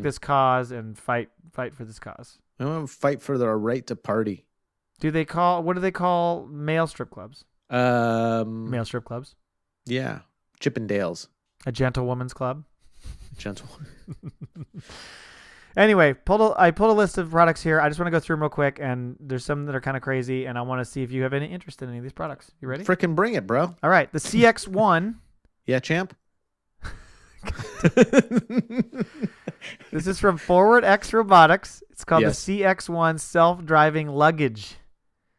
this cause and fight for this cause. I want to fight for our right to party. What do they call male strip clubs? Male strip clubs? Yeah. Chippendales. A gentlewoman's club? Gentle. Anyway, I pulled a list of products here. I just want to go through them real quick, and there's some that are kind of crazy, and I want to see if you have any interest in any of these products. You ready? Frickin' bring it, bro. All right. The CX-1. Yeah, champ? This is from Forward X Robotics. It's called the CX-1 self-driving luggage.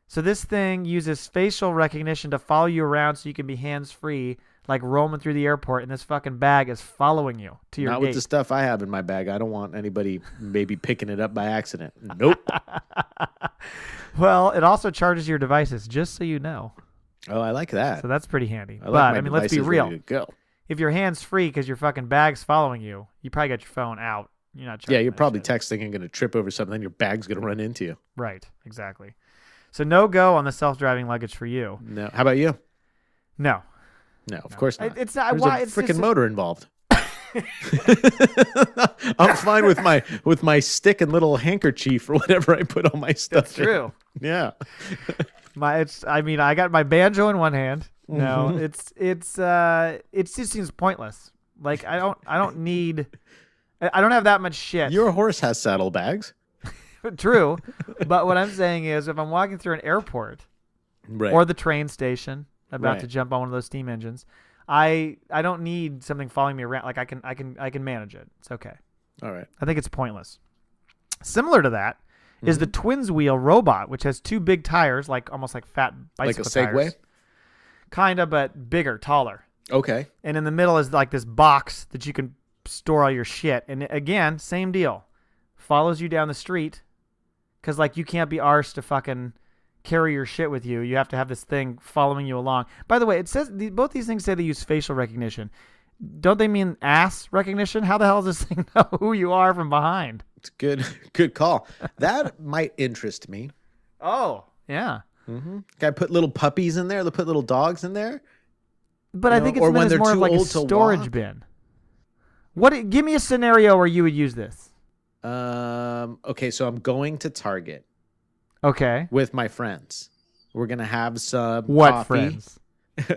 So this thing uses facial recognition to follow you around so you can be hands-free, like roaming through the airport, and this fucking bag is following you to your gate. Not with the stuff I have in my bag. I don't want anybody maybe picking it up by accident. Nope. Well, it also charges your devices, just so you know. Oh, I like that. So that's pretty handy. I mean, let's be real. Go. If your hand's free because your fucking bag's following you, you probably got your phone out. You're not charging. Yeah, you're probably shit. texting and going to trip over something, then your bag's going to run into you. Right, exactly. So no go on the self-driving luggage for you. No. How about you? No. No, of course not. It's not. There's Why? a freaking motor involved. I'm fine with my stick and little handkerchief or whatever I put on my stuff. That's true. Yeah. I got my banjo in one hand. No, it just seems pointless. Like I don't have that much shit. Your horse has saddlebags. True, but what I'm saying is, if I'm walking through an airport, Right. or the train station about Right. to jump on one of those steam engines. I don't need something following me around. Like I can manage it. It's okay. All right. I think it's pointless. Similar to that is the twins wheel robot, which has 2 big tires, like almost like fat bicycle Like a Segway? tires. Kinda, but bigger, taller. Okay. And in the middle is like this box that you can store all your shit. And again, same deal. Follows you down the street because like you can't be arsed to fucking carry your shit with you. You have to have this thing following you along. By the way, it says both these things say they use facial recognition. Don't they mean ass recognition? How the hell does this thing know who you are from behind? It's good call. That might interest me. Oh, yeah. Can I put little puppies in there? They'll put little dogs in there? But I think it's meant as more of like a storage bin. Give me a scenario where you would use this. Okay, so I'm going to Target. Okay. With my friends. We're going to have some What coffee. friends?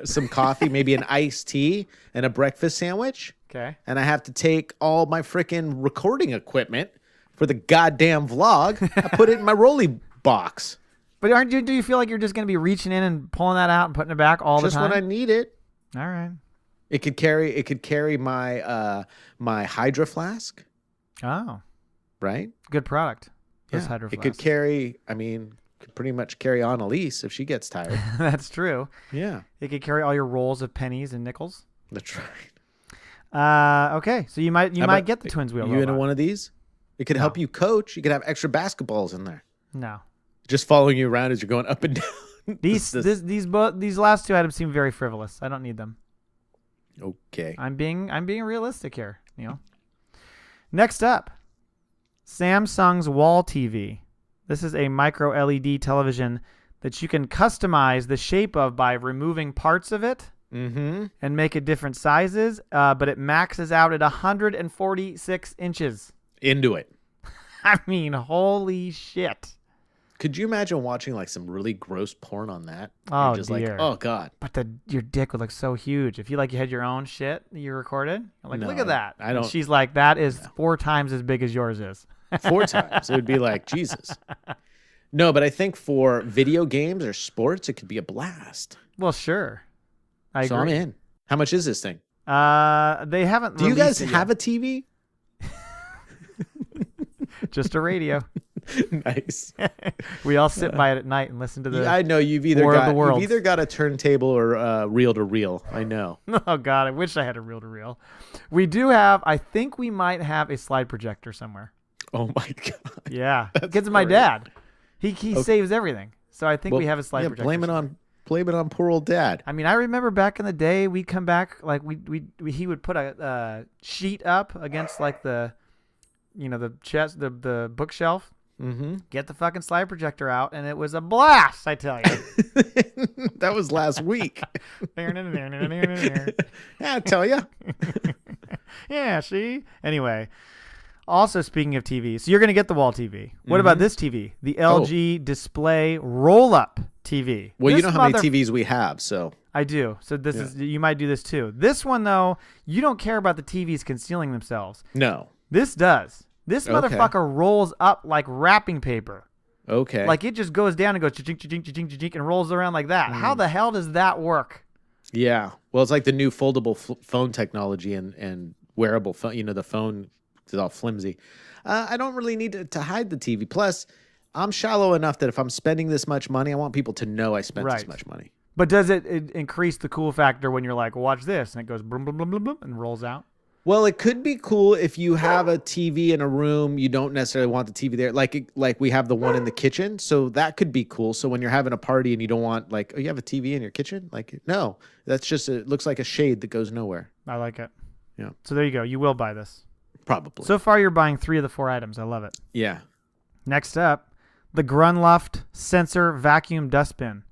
Some coffee, maybe an iced tea and a breakfast sandwich. Okay. And I have to take all my freaking recording equipment for the goddamn vlog. I put it in my rolly box. But do you feel like you're just going to be reaching in and pulling that out and putting it back all the time? Just when I need it. All right. It could carry my my Hydro Flask. Oh. Right? Good product. Those Yeah. Hydro It could Flasks. could pretty much carry on Elise if she gets tired. That's true. Yeah. It could carry all your rolls of pennies and nickels. That's right. Okay. So you might get the twins wheel You robot. into one of these? It could help you coach. You could have extra basketballs in there. No. Just following you around as you're going up and down. These last 2 items seem very frivolous. I don't need them. Okay. I'm being realistic here, Next up, Samsung's wall TV. This is a micro LED television that you can customize the shape of by removing parts of it and make it different sizes, but it maxes out at 146 inches. Into it. I mean, holy shit. Could you imagine watching like some really gross porn on that? Oh, You're just dear. like, oh God. But your dick would look so huge. If you had your own shit that you recorded, you're like, No, look at that. I don't- And she's like, that is 4 times as big as yours is. 4 times. It would be like, Jesus. No, but I think for video games or sports, it could be a blast. Well, sure. I So agree. I'm in. How much is this thing? They haven't. Do you guys released it have a TV? yet. Just a radio? Nice. We all sit by it at night and listen to the. I know you've either War of the got Worlds. you've either got a turntable or reel to reel. I know. Oh God, I wish I had a reel to reel. We do have. I think we might have a slide projector somewhere. Oh my God. Yeah, That's kids, my great. dad. He saves everything, so I think Well, we have a slide yeah, projector. blame it on poor old dad. I mean, I remember back in the day, we'd come back like he would put a sheet up against like the chest, the bookshelf. Mm-hmm. Get the fucking slide projector out, and it was a blast. I tell you. That was last week. Yeah, Yeah, I tell you. see? Anyway, also speaking of TV, so you're going to get the wall TV. What about this TV? The LG Display roll-up TV. Well, you This know how many TVs we have, so. I do. So this is you might do this too. This one, though, you don't care about the TVs concealing themselves. No. This does. This Okay. motherfucker rolls up like wrapping paper. Okay. Like it just goes down and goes cha-chink, cha-chink, cha-chink, cha-chink, and rolls around like that. How the hell does that work? Yeah. Well, it's like the new foldable phone technology and wearable phone. The phone is all flimsy. I don't really need to hide the TV. Plus, I'm shallow enough that if I'm spending this much money, I want people to know I spent this Right. much money. But does it increase the cool factor when you're like, watch this, and it goes boom, boom, boom, boom, boom, and rolls out? Well, it could be cool if you have a TV in a room. You don't necessarily want the TV there, like we have the one in the kitchen. So that could be cool. So when you're having a party and you don't want oh, you have a TV in your kitchen? Like, no, that's just it looks like a shade that goes nowhere. I like it. Yeah. So there you go. You will buy this. Probably. So far, you're buying 3 of the 4 items. I love it. Yeah. Next up, the Grunluft Sensor Vacuum Dustbin.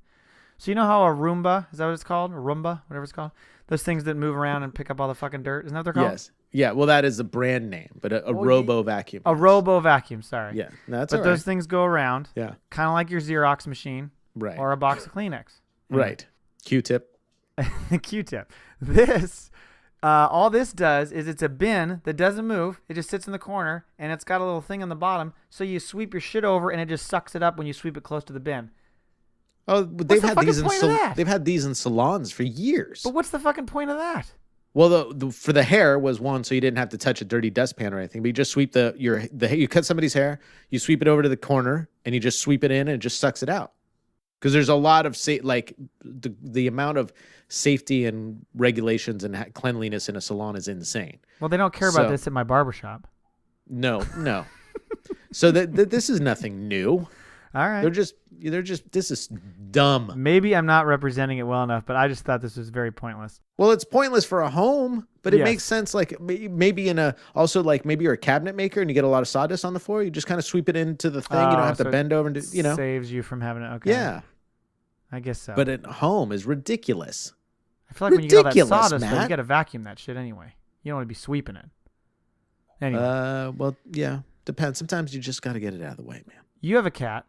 So you know how a Roomba, is that what it's called? A Roomba, whatever it's called? Those things that move around and pick up all the fucking dirt. Isn't that what they're called? Yes. Yeah. Well, that is a brand name, but a robo vacuum. A Robo Vacuum, sorry. Yeah. No, that's But all those right. things go around. Yeah. Kind of like your Xerox machine. Right. Or a box of Kleenex. Right. Q-tip. The Q-tip. All this does is it's a bin that doesn't move. It just sits in the corner, and it's got a little thing on the bottom. So you sweep your shit over, and it just sucks it up when you sweep it close to the bin. Oh, they've had these they've had these in salons for years. But what's the fucking point of that? Well, for the hair was one, so you didn't have to touch a dirty dustpan or anything. But you just sweep you cut somebody's hair, you sweep it over to the corner, and you just sweep it in, and it just sucks it out. Because there's a lot of the amount of safety and regulations and cleanliness in a salon is insane. Well, they don't care about this at my barbershop. No. So this is nothing new. All right. They're just this is dumb. Maybe I'm not representing it well enough, but I just thought this was very pointless. Well, it's pointless for a home, but it makes sense. Like maybe maybe you're a cabinet maker and you get a lot of sawdust on the floor. You just kind of sweep it into the thing. You don't have to bend over and do, saves you from having it. Okay. Yeah. I guess so. But at home is ridiculous. I feel like when you get all that sawdust, though, you got to vacuum that shit anyway. You don't want to be sweeping it. Anyway. Well, yeah. Depends. Sometimes you just got to get it out of the way, man. You have a cat.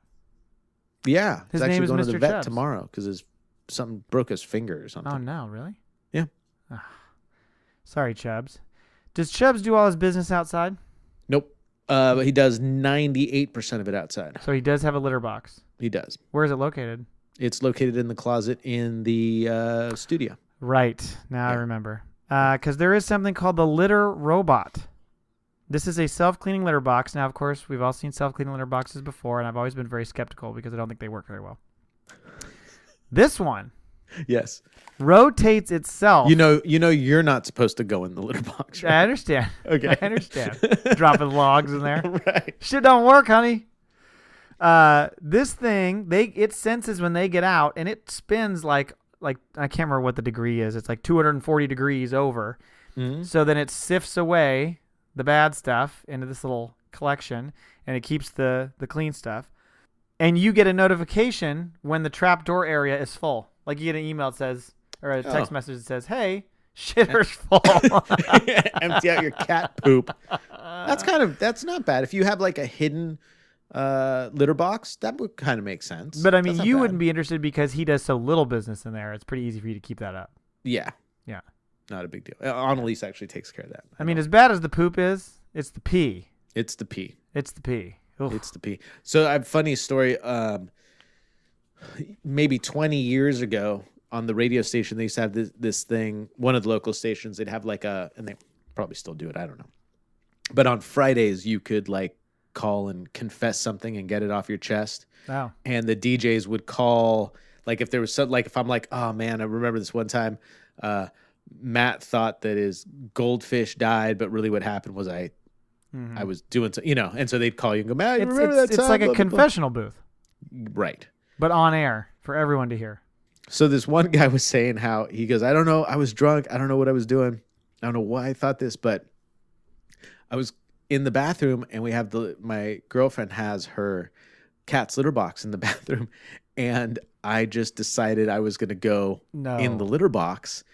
Yeah. His he's actually name is going Mr. to the vet Chubbs. tomorrow because something broke his finger or something. Oh, no. Really? Yeah. Oh. Sorry, Chubbs. Does Chubbs do all his business outside? Nope. But he does 98% of it outside. So he does have a litter box. He does. Where is it located? It's located in the closet in the studio. Right. Now I remember. Because there is something called the litter robot. This is a self-cleaning litter box. Now, of course, we've all seen self-cleaning litter boxes before, and I've always been very skeptical because I don't think they work very well. This one, yes, rotates itself. You know, you're not supposed to go in the litter box. Right? I understand. Okay, I understand. Dropping logs in there. Right. Shit don't work, honey. This thing, it senses when they get out, and it spins like I can't remember what the degree is. It's like 240 degrees over. Mm-hmm. So then it sifts away the bad stuff into this little collection, and it keeps the clean stuff. And you get a notification when the trap door area is full. Like you get an email that says, or a text message that says, "Hey, shitter's full." Empty out your cat poop. That's not bad. If you have like a hidden litter box, that would kind of make sense. But I mean, you wouldn't be interested because he does so little business in there. It's pretty easy for you to keep that up. Yeah. Not a big deal. Annalise actually takes care of that. I mean, as bad as the poop is, it's the pee. It's the pee. It's the pee. Oof. It's the pee. So I have a funny story. Maybe 20 years ago on the radio station, they used to have this thing, one of the local stations, they'd have and they probably still do it, I don't know. But on Fridays, you could like call and confess something and get it off your chest. Wow. And the DJs would call, like if there was something, like if I'm like, oh man, I remember this one time, Matt thought that his goldfish died, but really what happened was I was doing, and so they'd call you and go, Matt, you remember that time? It's like blah, a blah, confessional booth. Right. But on air for everyone to hear. So this one guy was saying how he goes, I don't know, I was drunk. I don't know what I was doing. I don't know why I thought this, but I was in the bathroom and my girlfriend has her cat's litter box in the bathroom. And I just decided I was going to go in the litter box.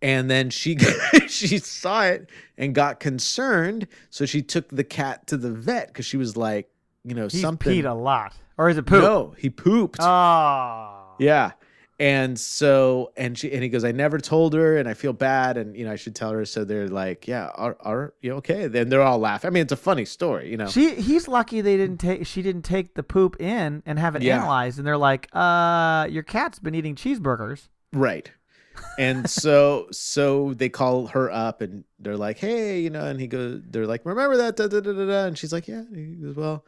And then she saw it and got concerned. So she took the cat to the vet because she was like, He's something. Peed a lot. Or is it poop? No, he pooped. Oh. Yeah. And so, and he goes, I never told her and I feel bad. And, I should tell her. So they're like, yeah, are you okay? Then they're all laughing. I mean, it's a funny story, He's lucky she didn't take the poop in and have it analyzed. And they're like, your cat's been eating cheeseburgers. Right. And so they call her up and they're like, hey, and they're like, remember that? Da, da, da, da, da. And she's like, yeah. He goes, well,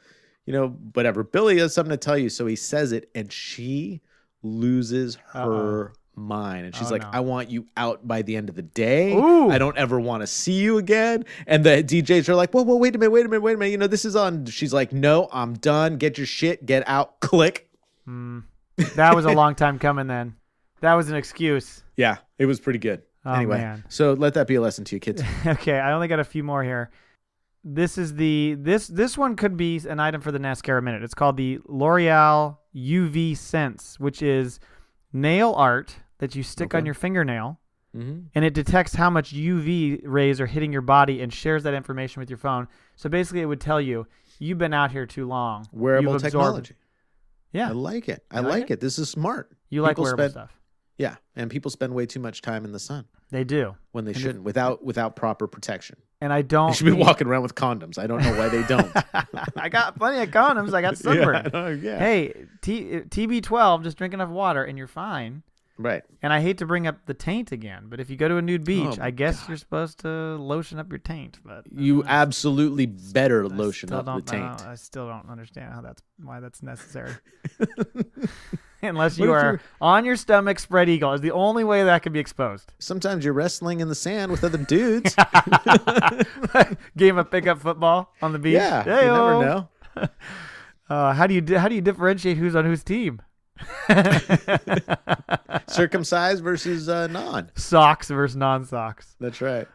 whatever. Billy has something to tell you. So he says it and she loses her mind. And she's like, I want you out by the end of the day. Ooh. I don't ever want to see you again. And the DJs are like, whoa, wait a minute. This is on. She's like, no, I'm done. Get your shit. Get out. Click. That was a long time coming then. That was an excuse. Yeah, it was pretty good. Anyway, man. So let that be a lesson to you kids. Okay, I only got a few more here. This is this one could be an item for the NASCAR Minute. It's called the L'Oreal UV Sense, which is nail art that you stick on your fingernail, and it detects how much UV rays are hitting your body and shares that information with your phone. So basically, it would tell you, you've been out here too long. Wearable technology. Yeah. I like it. I like it. This is smart. You like wearable stuff. Yeah, and people spend way too much time in the sun. They do. When they shouldn't, without proper protection. And I don't. They should be walking around with condoms. I don't know why they don't. I got plenty of condoms. I got sunburn. Yeah. Hey, TB12, just drink enough water and you're fine. Right. And I hate to bring up the taint again, but if you go to a nude beach, I guess you're supposed to lotion up your taint. But you absolutely better lotion up the taint. I still don't understand why that's necessary. Unless you are on your stomach, spread eagle is the only way that can be exposed. Sometimes you're wrestling in the sand with other dudes. Game of pickup football on the beach. Yeah, you never know. How do you differentiate who's on whose team? Circumcised versus non. Socks versus non-socks. That's right.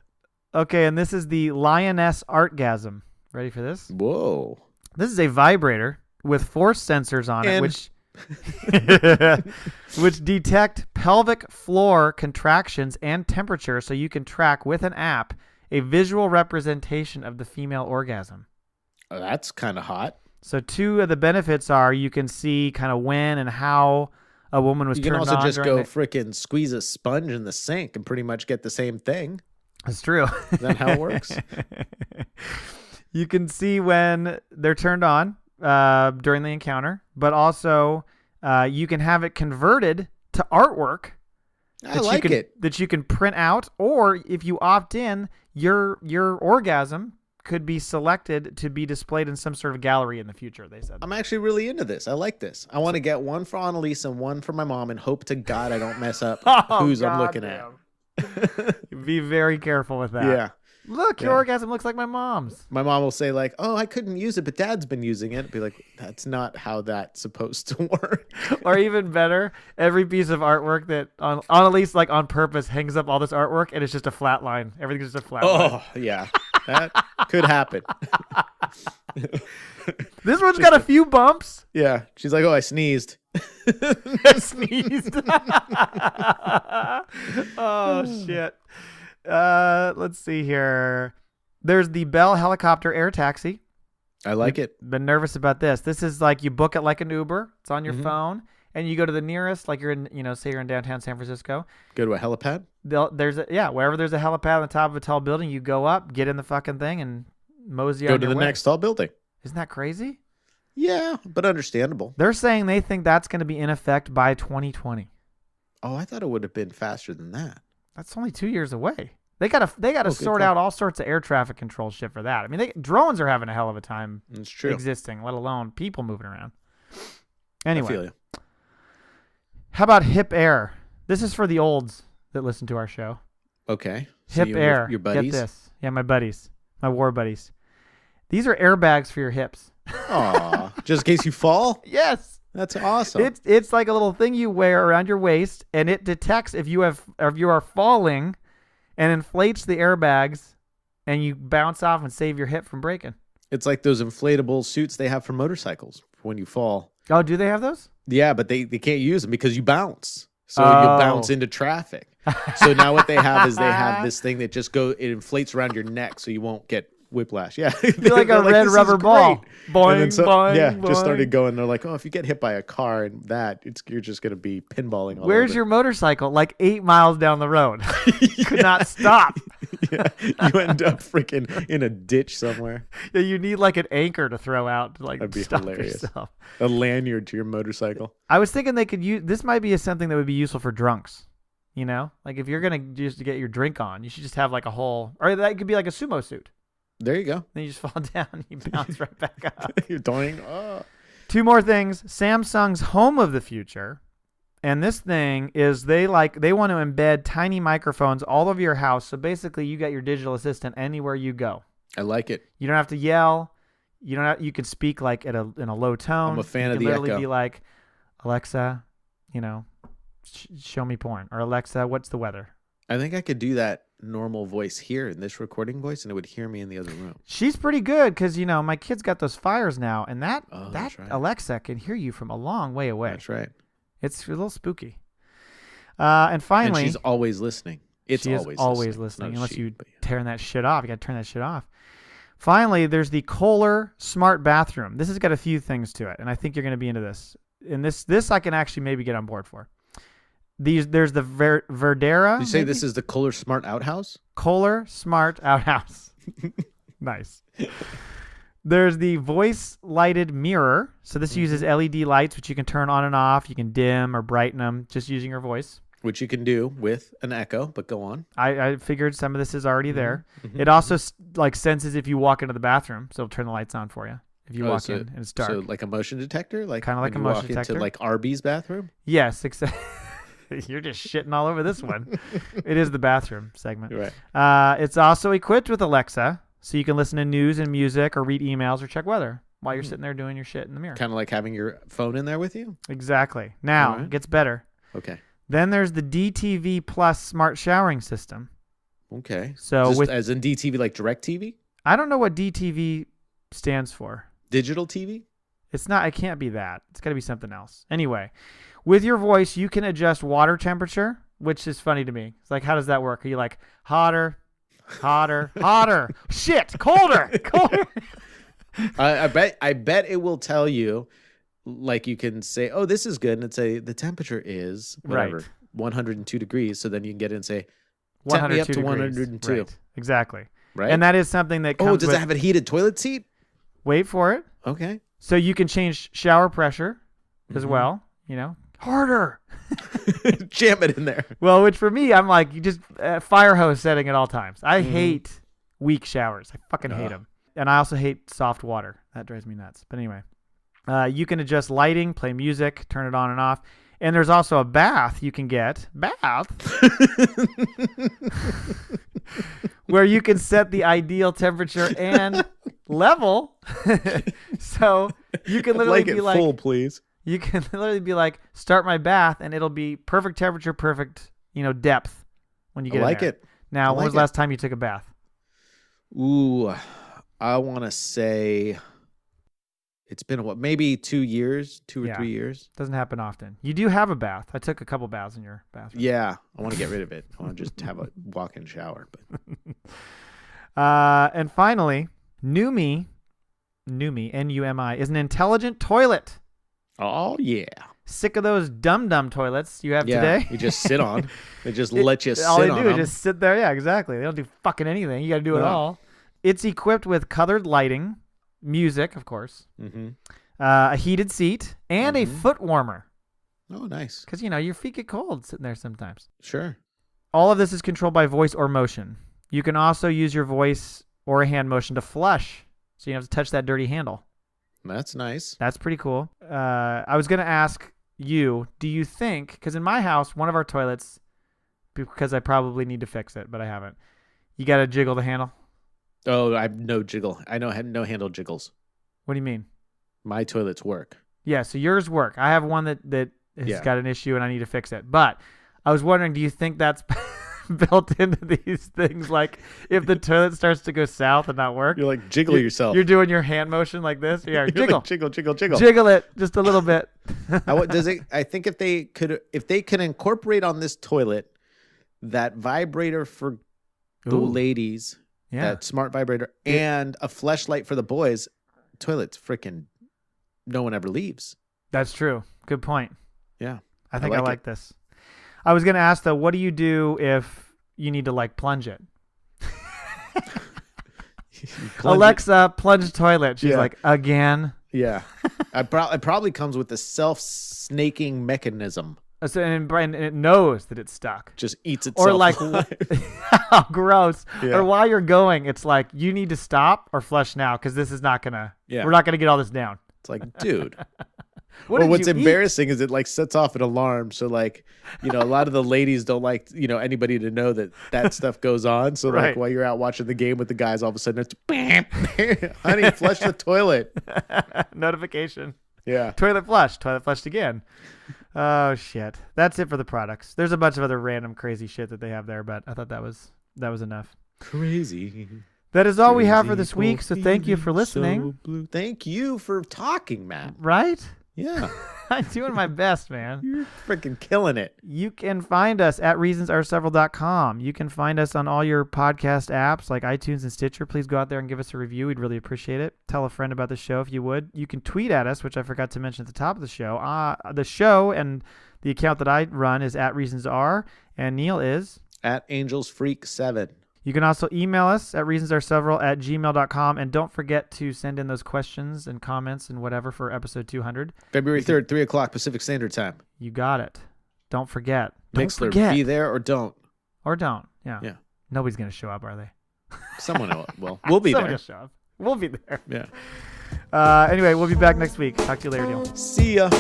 Okay, and this is the Lioness Artgasm. Ready for this? Whoa. This is a vibrator with force sensors on it, which detect pelvic floor contractions and temperature, so you can track with an app a visual representation of the female orgasm. Oh, that's kind of hot. So 2 of the benefits are you can see kind of when and how a woman was turned on. You can also just go freaking squeeze a sponge in the sink and pretty much get the same thing. That's true. Is that how it works? You can see when they're turned on during the encounter, but also you can have it converted to artwork. That you can print out, or if you opt in, your orgasm could be selected to be displayed in some sort of gallery in the future, they said. I'm actually really into this. I like this. I want to get one for Annalise and one for my mom and hope to God I don't mess up whose I'm looking at. Be very careful with that. Yeah. Look, your orgasm looks like my mom's. My mom will say like, oh, I couldn't use it, but Dad's been using it. I'd be like, that's not how that's supposed to work. Or even better, every piece of artwork that Annalise like on purpose hangs up all this artwork and it's just a flat line. Everything's just a flat line. Oh, yeah. That could happen. This one's got a few bumps. Yeah. She's like, oh, I sneezed. I sneezed. Oh, shit. Let's see here. There's the Bell helicopter air taxi. I like it. Been nervous about this. This is like you book it like an Uber. It's on your phone, and you go to the nearest, like you're in, say you're in downtown San Francisco. Go to a helipad? Wherever there's a helipad on the top of a tall building, you go up, get in the fucking thing, and mosey on your way. Go to the next tall building. Isn't that crazy? Yeah, but understandable. They're saying they think that's going to be in effect by 2020. Oh, I thought it would have been faster than that. That's only 2 years away. They gotta sort out all sorts of air traffic control shit for that. I mean, drones are having a hell of a time existing, let alone people moving around. Anyway, I feel you. How about Hip Air? This is for the olds that listen to our show. Okay. So Hip Air. Your buddies? Get this. Yeah, my buddies. My war buddies. These are airbags for your hips. Aw. Just in case you fall? Yes. That's awesome. It's like a little thing you wear around your waist, and it detects if you are falling and inflates the airbags, and you bounce off and save your hip from breaking. It's like those inflatable suits they have for motorcycles when you fall. Oh, do they have those? Yeah, but they can't use them because you bounce. So you bounce into traffic. So now what they have is they have this thing that it inflates around your neck so you won't get whiplash. Yeah. Be like a red rubber ball. Boing, boing, yeah, boing. just started going. They're like, oh, if you get hit by a car and you're just going to be pinballing all Where's over. your motorcycle? Like 8 miles down the road. You could not stop. Yeah, you end up freaking in a ditch somewhere. Yeah, you need like an anchor to throw out to like That'd be stop hilarious. yourself. A lanyard to your motorcycle. I was thinking they could use this. Might be something that would be useful for drunks. You know, like if you're gonna just get your drink on, you should just have like a whole, or that could be like a sumo suit. There you go. Then you just fall down and you bounce right back up. You're dying. Oh. 2 more things. Samsung's home of the future. And this thing is they want to embed tiny microphones all over your house. So basically you got your digital assistant anywhere you go. I like it. You don't have to yell. You can speak like in a low tone. I'm a fan of the literally echo. Be like, Alexa, show me porn, or Alexa, what's the weather? I think I could do that normal voice here in this recording voice, and it would hear me in the other room. She's pretty good because my kid's got those Fires now, and that right. Alexa can hear you from a long way away. That's right. It's a little spooky. And finally, and she's always listening. She is always listening, unless you tearing that shit off. You got to turn that shit off. Finally, there's the Kohler Smart Bathroom. This has got a few things to it, and I think you're going to be into this. And this I can actually maybe get on board for. There's the Verdera. You say this is the Kohler Smart Outhouse? Kohler Smart Outhouse. Nice. There's the voice lighted mirror. So this uses LED lights, which you can turn on and off. You can dim or brighten them just using your voice. Which you can do with an Echo, but go on. I figured some of this is already there. It also like senses if you walk into the bathroom, so it'll turn the lights on for you if you walk in and it's dark. So like a motion detector? Kind of like a motion detector. Into like Arby's bathroom? Yes, except you're just shitting all over this one. It is the bathroom segment. Right. It's also equipped with Alexa, so you can listen to news and music or read emails or check weather while you're sitting there doing your shit in the mirror. Kind of like having your phone in there with you? Exactly. Now, it gets better. Okay. Then there's the DTV Plus smart showering system. Okay. So as in DTV, like DirecTV? I don't know what DTV stands for. Digital TV? It's not. It can't be that. It's got to be something else. Anyway, with your voice, you can adjust water temperature, which is funny to me. It's like, how does that work? Are you like hotter, hotter? Shit, colder. I bet it will tell you. Like you can say, oh, this is good. And it'd say the temperature is whatever, 102 degrees. So then you can get in and say, temp me up to 102. Right. Exactly. Right. And that is something that comes does it have a heated toilet seat? Wait for it. Okay. So you can change shower pressure as well, harder. Jam it in there. Well, which for me, I'm like, you just fire hose setting at all times. I hate weak showers. I fucking hate them. And I also hate soft water. That drives me nuts. But anyway. You can adjust lighting, play music, turn it on and off. And there's also a bath you can get. Where you can set the ideal temperature and level. So you can literally be like, full, please. You can literally be like, start my bath, and it'll be perfect temperature, perfect, depth when you get in there. It. Now, when was the last time you took a bath? Ooh, I want to say... It's been maybe 2 years, 2 or 3 years. Doesn't happen often. You do have a bath. I took a couple baths in your bathroom. Yeah, I want to get rid of it. I want to just have a walk-in shower. But and finally, Numi, N-U-M-I, is an intelligent toilet. Oh yeah. Sick of those dumb toilets you have today? You just sit on. They just let you sit on all they them. do is just sit there. Yeah, exactly. They don't do fucking anything. You got to do it all. It's equipped with colored lighting. Music, of course, a heated seat, and a foot warmer. Oh, nice. Because, your feet get cold sitting there sometimes. Sure. All of this is controlled by voice or motion. You can also use your voice or a hand motion to flush, so you don't have to touch that dirty handle. That's nice. That's pretty cool. I was going to ask you, do you think, because in my house, one of our toilets, because I probably need to fix it, but I haven't, you got to jiggle the handle? Oh, I have no jiggle. I know no handle jiggles. What do you mean? My toilets work. Yeah, so yours work. I have one that has got an issue and I need to fix it. But I was wondering, do you think that's built into these things? Like if the toilet starts to go south and not work, you're like jiggle yourself. You're doing your hand motion like this. Yeah, jiggle, like, jiggle. Jiggle it just a little bit. I think if they could incorporate on this toilet that vibrator for the ladies. Yeah. That smart vibrator and a fleshlight for the boys. Toilets freaking no one ever leaves. That's true. Good point. Yeah. I think I like this. I was going to ask though, what do you do if you need to like plunge it? Alexa, plunge toilet. She's like, again? Yeah. It probably comes with the self-snaking mechanism. So, and it knows that it's stuck. Just eats itself. Or like, how gross. Yeah. Or while you're going, it's like, you need to stop or flush now because this is not going to, we're not going to get all this down. It's like, dude. What's embarrassing is it like sets off an alarm. So like, a lot of the ladies don't like, anybody to know that stuff goes on. So like while you're out watching the game with the guys, all of a sudden it's, bam, honey, flush the toilet. Notification. Yeah. Toilet flushed again. Oh shit. That's it for the products. There's a bunch of other random crazy shit that they have there, but I thought that was enough. Crazy. That is all we have for this week, so thank you for listening. So thank you for talking, Matt. Right? Yeah. I'm doing my best, man. You're freaking killing it. You can find us at reasonsareseveral.com. You can find us on all your podcast apps like iTunes and Stitcher. Please go out there and give us a review. We'd really appreciate it. Tell a friend about the show if you would. You can tweet at us, which I forgot to mention at the top of the show. The show and the account that I run is at reasonsr, and Neil is at angelsfreak7. You can also email us at reasonsareseveral@gmail.com. And don't forget to send in those questions and comments and whatever for episode 200. February 3rd, 3 o'clock Pacific Standard Time. You got it. Don't forget. Mixler, be there or don't. Or don't. Yeah. Yeah. Nobody's going to show up, are they? Someone will. We'll be there. Show up. We'll be there. Yeah. Anyway, we'll be back next week. Talk to you later, Neil. See ya.